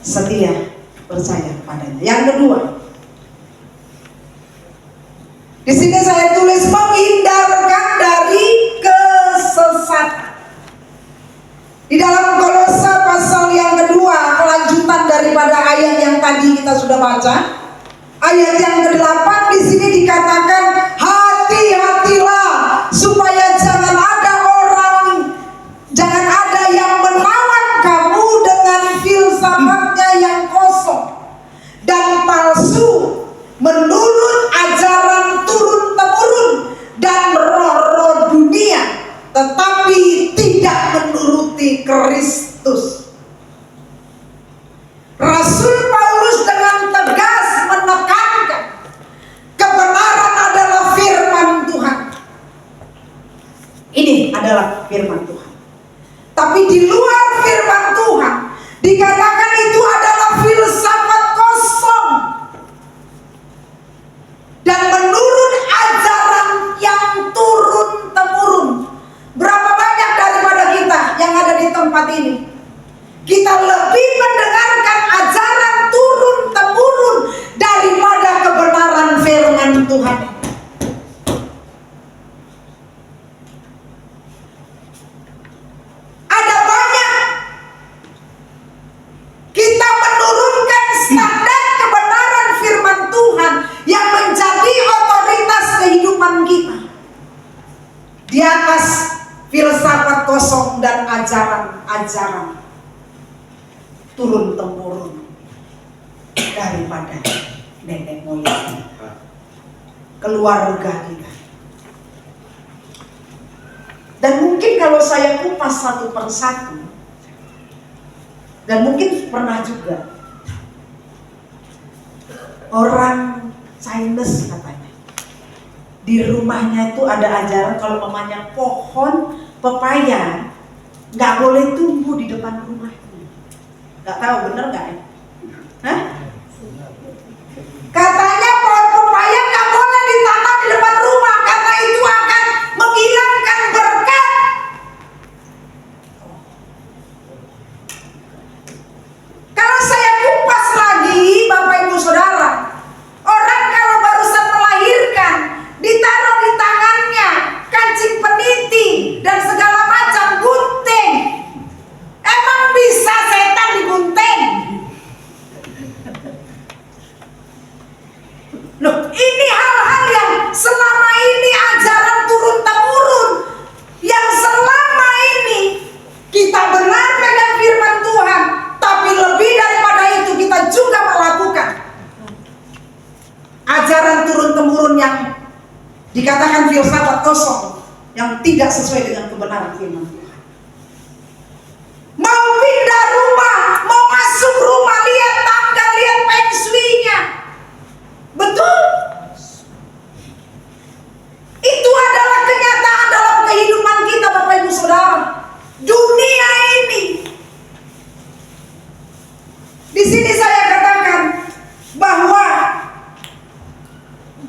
setia percaya kepadanya. Yang kedua, di sini saya tulis menghindarkan dari kesesatan. Di dalam Kolose pasal yang kedua, kelanjutan daripada ayat yang tadi kita sudah baca, ayat yang ke-8 di sini dikatakan, hati-hatilah supaya jangan ada yang menawan kamu dengan filsafatnya yang kosong dan palsu, menurut ajaran turun-temurun dan roh-roh dunia, tetapi tidak menuruti Kristus. Rasul Paulus dengan tegas menekankan kebenaran adalah firman Tuhan. Ini adalah firman Tuhan. Tapi di luar firman Tuhan dikatakan itu adalah filsafat kosong dan menurut ajaran yang turun-temurun. Berapa banyak daripada kita yang ada di tempat ini, kita lebih mendengarkan ajaran turun-temurun daripada kebenaran firman Tuhan. Ada banyak kita menurunkan standar kebenaran firman Tuhan yang menjadi otoritas kehidupan kita di atas filsafat kosong dan ajaran-ajaran turun-temurun daripada nenek moyang keluarga kita. Dan mungkin kalau saya kupas satu persatu, dan mungkin pernah juga orang Chinese katanya, di rumahnya itu ada ajaran kalau mamanya pohon pepaya nggak boleh tumbuh di depan rumahnya. Nggak tahu bener nggak ya? Hah? Katanya pohon pepaya nggak boleh ditanam di depan rumah karena itu akan menghilangkan berkat. Kalau saya kupas lagi, Bapak Ibu Saudara, orang kalau barusan melahirkan ditaruh di tangannya kancing peniti dan segala macam gunting. Emang bisa setan digunting? Loh, ini hal-hal yang selama ini ajaran turun-temurun, yang selama ini kita benar dengan firman Tuhan, tapi lebih daripada itu kita juga melakukan ajaran turun-temurun yang dikatakan filsafat kosong, yang tidak sesuai dengan kebenaran firman Tuhan. Mau pindah rumah, mau masuk rumah, lihat tangga, lihat pensuinya. Betul? Itu adalah kenyataan dalam kehidupan kita, Bapak Ibu Saudara. Dunia ini, di sini saya katakan bahwa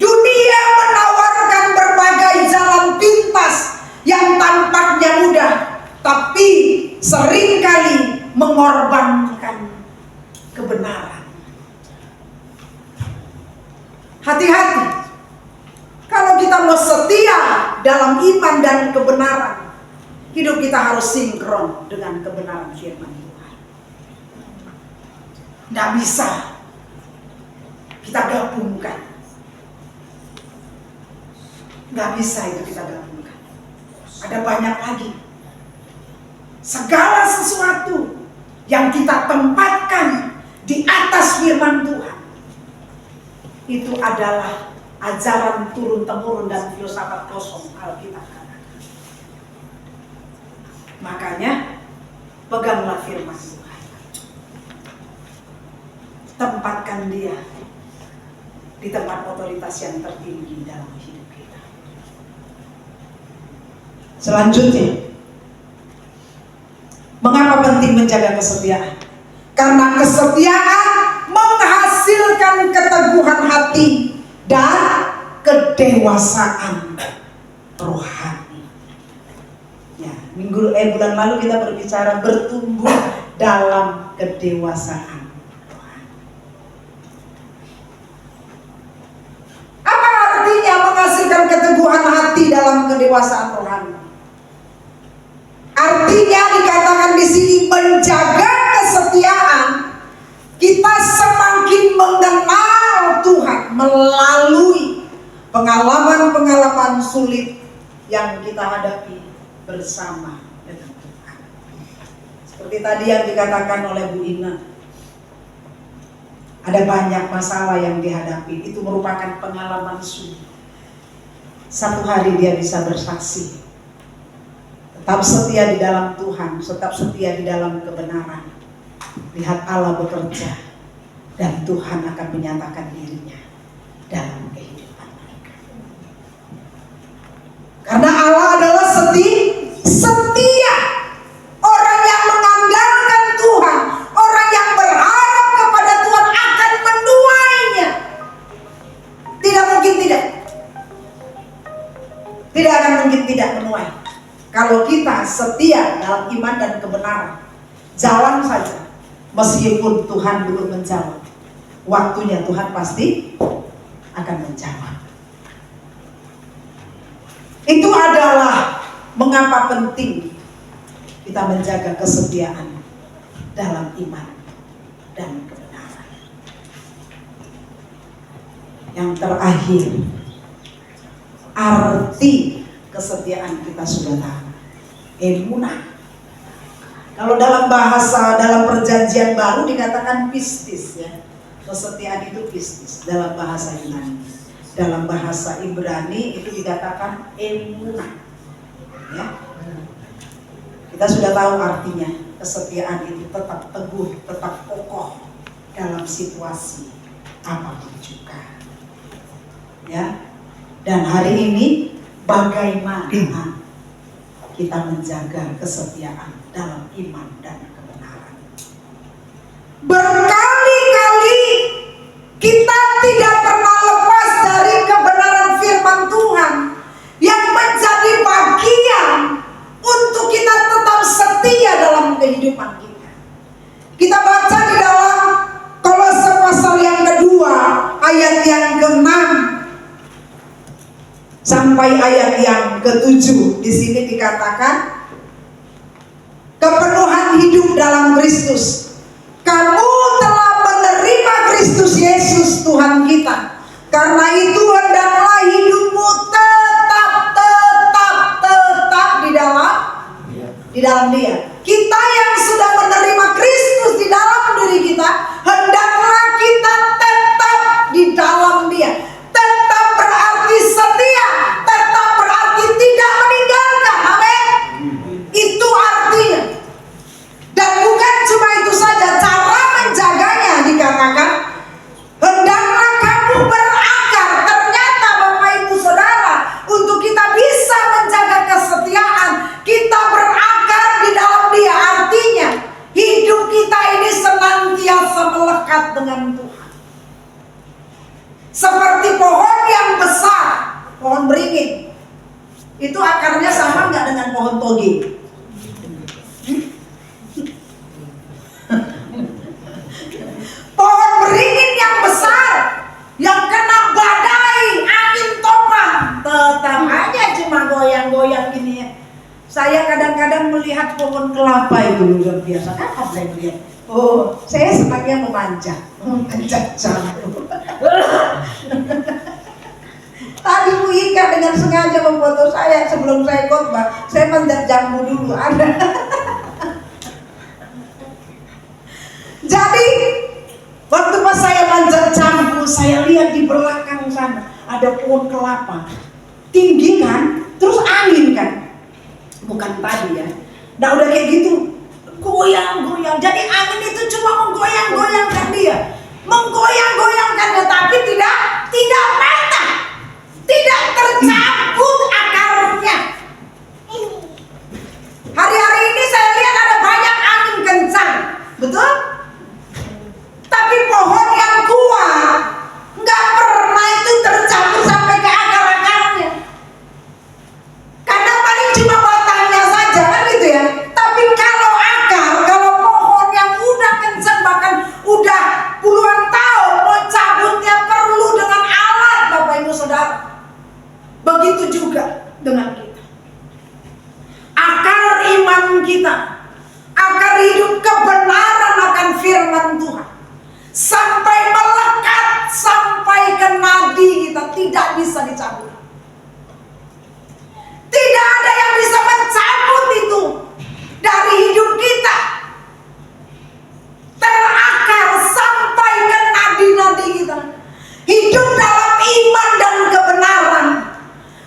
dunia menawarkan berbagai jalan pintas yang tampaknya mudah, tapi seringkali mengorbankan kebenaran. Hati-hati kalau kita mau setia dalam iman dan kebenaran, hidup kita harus sinkron dengan kebenaran firman Tuhan. Tidak bisa kita gabungkan. Nggak bisa itu kita gabungkan. Ada banyak lagi. Segala sesuatu yang kita tempatkan di atas firman Tuhan, itu adalah ajaran turun-temurun dan filsafat kosong Alkitab katakan. Makanya peganglah firman Tuhan. Tempatkan dia di tempat otoritas yang tertinggi dalam hidup kita. Selanjutnya, mengapa penting menjaga kesetiaan? Karena kesetiaan menghasilkan keteguhan hati dan kedewasaan rohani. Ya. Bulan lalu kita berbicara bertumbuh dalam kedewasaan. Apa artinya menghasilkan keteguhan hati dalam kedewasaan rohani? Artinya dikatakan di sini menjaga kesetiaan. Kita semakin mengenal Tuhan melalui pengalaman-pengalaman sulit yang kita hadapi bersama dengan Tuhan. Seperti tadi yang dikatakan oleh Bu Ina, ada banyak masalah yang dihadapi, itu merupakan pengalaman sulit. Satu hari dia bisa bersaksi, tetap setia di dalam Tuhan, tetap setia di dalam kebenaran. Lihat Allah bekerja dan Tuhan akan menyatakan dirinya dalam kehidupan mereka. Karena Allah adalah setia. Orang yang mengandalkan Tuhan, orang yang berharap kepada Tuhan akan menuainya. Tidak mungkin tidak. Tidak akan mungkin tidak menuai. Kalau kita setia dalam iman dan kebenaran, jalan saja. Meskipun Tuhan belum menjawab, waktunya Tuhan pasti akan menjawab. Itu adalah mengapa penting kita menjaga kesetiaan dalam iman dan kebenaran. Yang terakhir, arti kesetiaan kita sudah tahu, emunah. Kalau dalam perjanjian baru dikatakan pistis, ya. Kesetiaan itu pistis dalam bahasa Yunani. Dalam bahasa Ibrani itu dikatakan emunah. Ya. Kita sudah tahu artinya, kesetiaan itu tetap teguh, tetap kokoh dalam situasi apapun juga. Ya. Dan hari ini bagaimana kita menjaga kesetiaan dalam iman dan kebenaran. Berkali-kali kita tidak pernah lepas dari kebenaran firman Tuhan yang menjadi bagian untuk kita tetap setia dalam kehidupan kita. Kita baca di dalam Kolose pasal yang kedua ayat yang ke-6 sampai ayat yang ke-7. Di sini dikatakan kepenuhan hidup dalam Kristus. Kamu telah menerima Kristus Yesus Tuhan kita. Karena itu hendaklah hidupmu tetap di dalam Dia. Kita yang sudah menerima Kristus di dalam diri kita, hendaklah kita tetap di dalam Dia. Tetap berarti setia, tetap berarti tidak meninggalkan. Amin. Itu artinya. Dan bukan cuma itu saja, cara menjaganya dikatakan hendaklah kamu berakar. Ternyata Bapak Ibu Saudara, untuk kita bisa menjaga kesetiaan, kita berakar di dalam Dia. Artinya hidup kita ini senantiasa melekat dengan Tuhan. Seperti pohon yang besar, pohon beringin, itu akarnya sama nggak dengan pohon toge? Pohon beringin yang besar, yang kena badai, angin topan, tetap aja cuma goyang-goyang gini ya. Saya kadang-kadang melihat pohon kelapa itu luar biasa. Apa saya melihat? Oh, saya senangnya memanjat jambu. Tadi Bu Ika dengan sengaja memfoto saya sebelum saya khotbah. Saya manjat jambu dulu. Ada. Jadi waktu pas saya manjat jambu, saya lihat di belakang sana ada pohon kelapa. Tinggi kan, terus angin kan. Bukan tadi ya. Nah udah kayak gitu, goyang-goyang. Jadi angin itu cuma menggoyang-goyangkan dia, menggoyang-goyangkannya, tapi tidak patah, tidak tercabut akarnya. Hari-hari ini saya lihat ada banyak angin kencang, betul? Tapi pohon yang kuat nggak pernah itu tercabut sampai ke akar-akarnya, karena paling cuma batangnya saja. kita akan hidup kebenaran akan firman Tuhan. Sampai melekat, sampai ke nadi kita, tidak bisa dicabut. Tidak ada yang bisa mencabut itu dari hidup kita. Terakar sampai ke nadi-nadi kita. Hidup dalam iman dan kebenaran.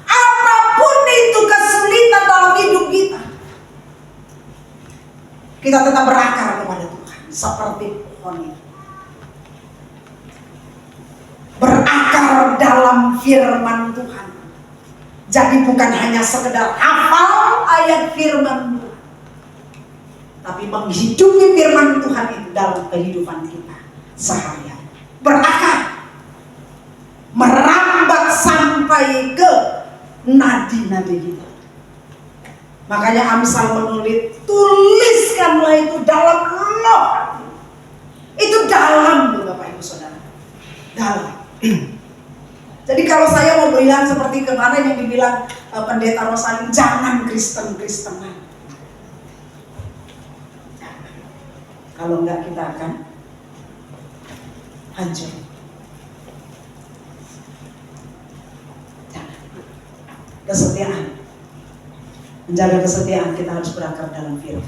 Apapun itu kesulitan dalam hidup kita, kita tetap berakar kepada Tuhan. Seperti pohon itu berakar dalam firman Tuhan. Jadi bukan hanya sekedar hafal ayat firman Tuhan, tapi menghidupi firman Tuhan itu dalam kehidupan kita seharian. Berakar, merambat sampai ke nadi-nadi kita. Makanya Amsal menulis, tuliskanlah itu dalam loh. Itu dalam loh Bapak Ibu Saudara. Dalam. Jadi kalau saya mau bilang seperti kemarin yang dibilang Pendeta Rosalin, jangan Kristen-Kristenan. Kalau enggak kita akan hancur. Jangan. Kesetiaan. Menjaga kesetiaan, kita harus berakar dalam firman.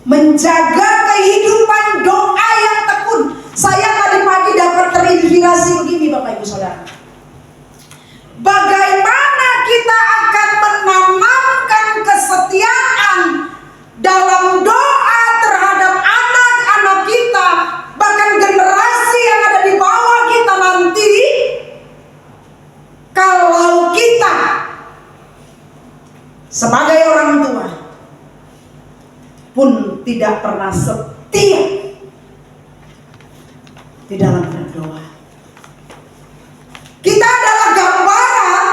Menjaga kehidupan doa yang tekun. Saya tadi pagi dapat terinspirasi begini Bapak Ibu Saudara. Bagaimana kita akan menanamkan kesetiaan dalam doa terhadap anak-anak kita, bahkan generasi yang ada di bawah kita nanti, kalau kita sebagai orang tua pun tidak pernah setia di dalam berdoa. Kita adalah gambaran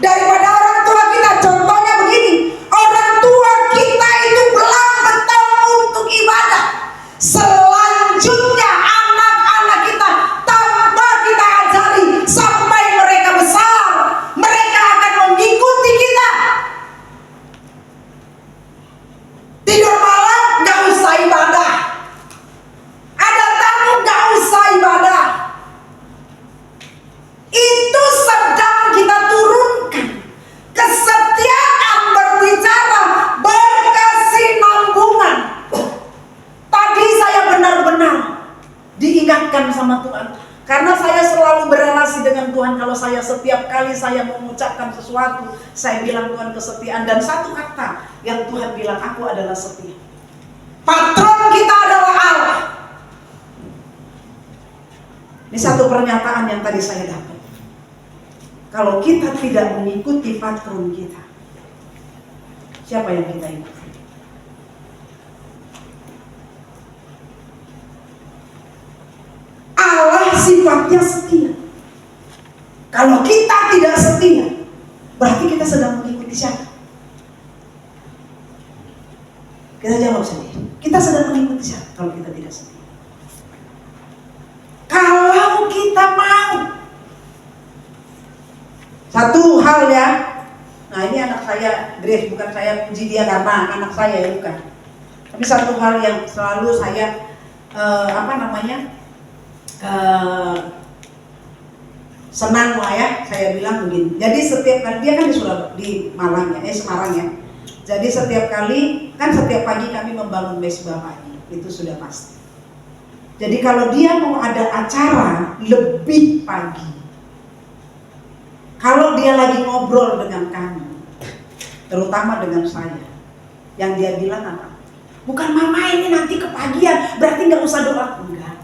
daripada orang tua kita. Contohnya begini, orang tua kita itu belang betul untuk ibadah. Selanjutnya anak-anak kita tanpa kita ajari sampai mereka besar, mereka akan mengikuti kita. Tidur malam gak usah ibadah, ada tamu gak usah ibadah. Itu sedang kita turunkan kesetiaan berbicara, berkesinambungan. Tadi saya benar-benar diingatkan sama Tuhan, karena saya selalu berrelasi dengan Tuhan. Kalau saya setiap kali saya mengucapkan sesuatu, saya bilang Tuhan kesetiaan. Dan satu kata yang Tuhan bilang, aku adalah setia. Patron kita adalah Allah. Ini satu pernyataan yang tadi saya dapat. Kalau kita tidak mengikuti patron kita, siapa yang kita ikuti? Allah sifatnya setia. Kalau kita tidak setia, berarti kita sedang mengikuti siapa? Kita jawab sendiri. Kita sedang mengikuti siapa kalau kita tidak setia? Kalau kita mau, satu hal ya. Nah ini anak saya Grace, bukan saya puji dia karena anak saya ya, bukan. Tapi satu hal yang selalu saya senang lah ya, saya bilang begini. Jadi setiap kali dia kan di Malang ya, Semarang ya. Jadi setiap kali kan setiap pagi kami membangun mesbah pagi, itu sudah pasti. Jadi kalau dia mau ada acara lebih pagi, kalau dia lagi ngobrol dengan kami, terutama dengan saya, yang dia bilang apa? Bukan mama ini nanti kepagian, berarti nggak usah doa. Enggak.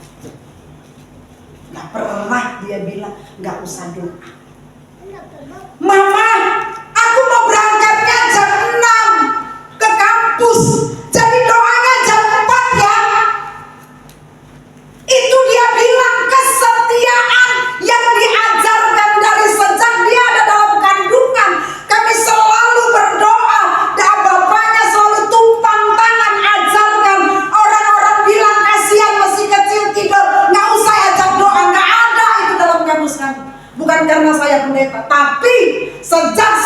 Nggak pernah dia bilang nggak usah doa. Mama, aku mau berangkatnya jam 6 ke kampus, jadi doanya jam 4 ya. Itu dia bilang kesetiaan yang diajarkan dari sejak dia ada dalam kandungan. Kami selalu berdoa, dan bapaknya selalu tumpang tangan ajarkan. Orang-orang bilang kasihan masih kecil tidur, nggak usah ajak doa, nggak ada itu dalam kamus kami. Bukan karena saya pendeta, tapi sejak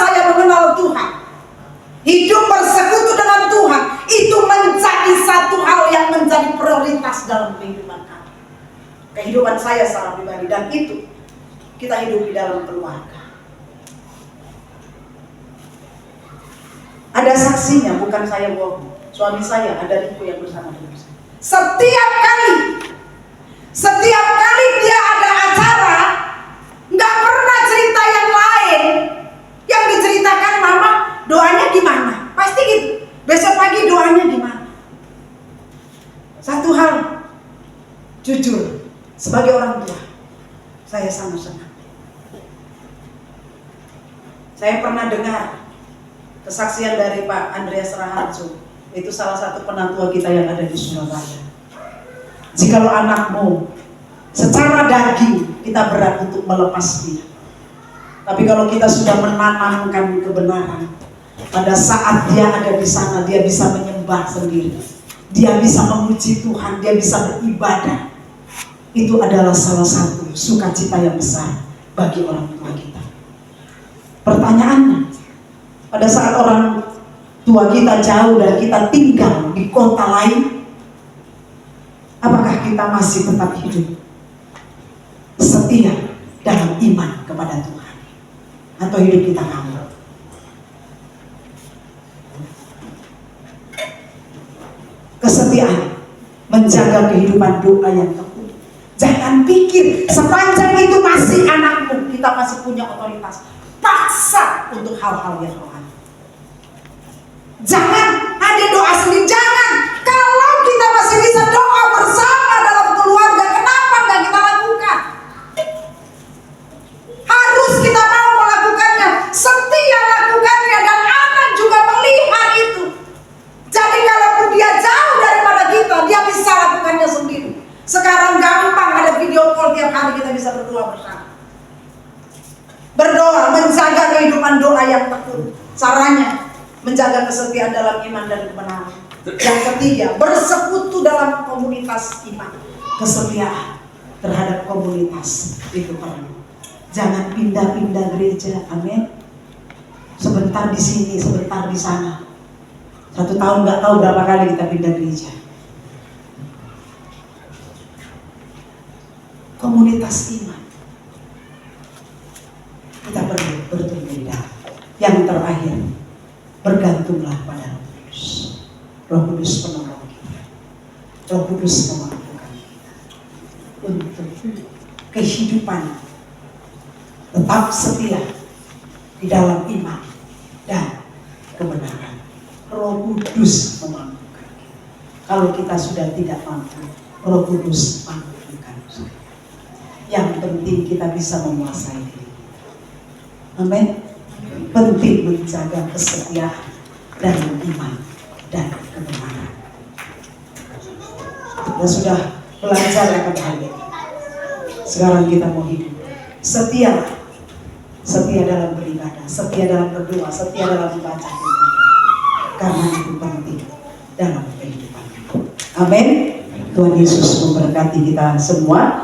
hidup bersekutu dengan Tuhan itu menjadi satu hal yang menjadi prioritas dalam kehidupan kami. Kehidupan saya secara pribadi, dan itu kita hidup di dalam keluarga. Ada saksinya, bukan saya bohong. Suami saya ada Riko yang bersama dengan saya. Setiap kali dia ada acara, nggak pernah cerita yang lain. Yang diceritakan mama, doanya gimana? Pasti gitu. Besok pagi doanya gimana? Satu hal, jujur, sebagai orang tua, saya sangat senang. Saya pernah dengar kesaksian dari Pak Andreas Raharjo, itu salah satu penatua kita yang ada di Surabaya. Jikalau anakmu secara daging kita berat untuk melepas dia, tapi kalau kita sudah menanamkan kebenaran, pada saat dia ada di sana, dia bisa menyembah sendiri, dia bisa memuji Tuhan, dia bisa beribadah. Itu adalah salah satu sukacita yang besar bagi orang tua kita. Pertanyaannya, pada saat orang tua kita jauh dan kita tinggal di kota lain, apakah kita masih tetap hidup setia dalam iman kepada Tuhan, atau hidup kita kabur? Kesetiaan menjaga kehidupan doa yang tekun. Jangan pikir sepanjang itu masih anakmu, kita masih punya otoritas paksa untuk hal-hal yang rohani. Jangan ada doa sendiri, jangan. Kalau kita masih bisa doa bersama dalam keluarga, kenapa nggak kita lakukan? Harus kita mau melakukannya, setia lakukannya, dan anak juga melihat itu. Jadi kalau dia jauh daripada kita, dia bisa lakukannya sendiri. Sekarang gampang, ada video call tiap hari, kita bisa berdoa bersama. Berdoa, menjaga kehidupan doa yang tekun. Caranya, menjaga kesetiaan dalam iman dan kebenaran. Yang ketiga, bersekutu dalam komunitas iman. Kesetiaan terhadap komunitas itu perlu. Jangan pindah-pindah gereja, amin. Sebentar di sini, sebentar di sana. 1 tahun nggak tahu berapa kali kita pindah gereja. Komunitas iman kita perlu bertumbuh di dalam. Yang terakhir, bergantunglah pada Roh Kudus. Roh Kudus penolong kita. Roh Kudus memampukan kita untuk kehidupan tetap setia di dalam iman dan kebenaran. Roh Kudus memampukan kita. Kalau kita sudah tidak mampu, Roh Kudus mampukan. Yang penting kita bisa menguasai diri. Amin. Penting menjaga kesetiaan dan iman dan kebenaran. Kita sudah belajar akan hal ini. Sekarang kita mau hidup setia, setia dalam beribadah, setia dalam berdoa, setia dalam membaca Firman. Karena itu penting dalam kehidupan. Amin. Tuhan Yesus memberkati kita semua.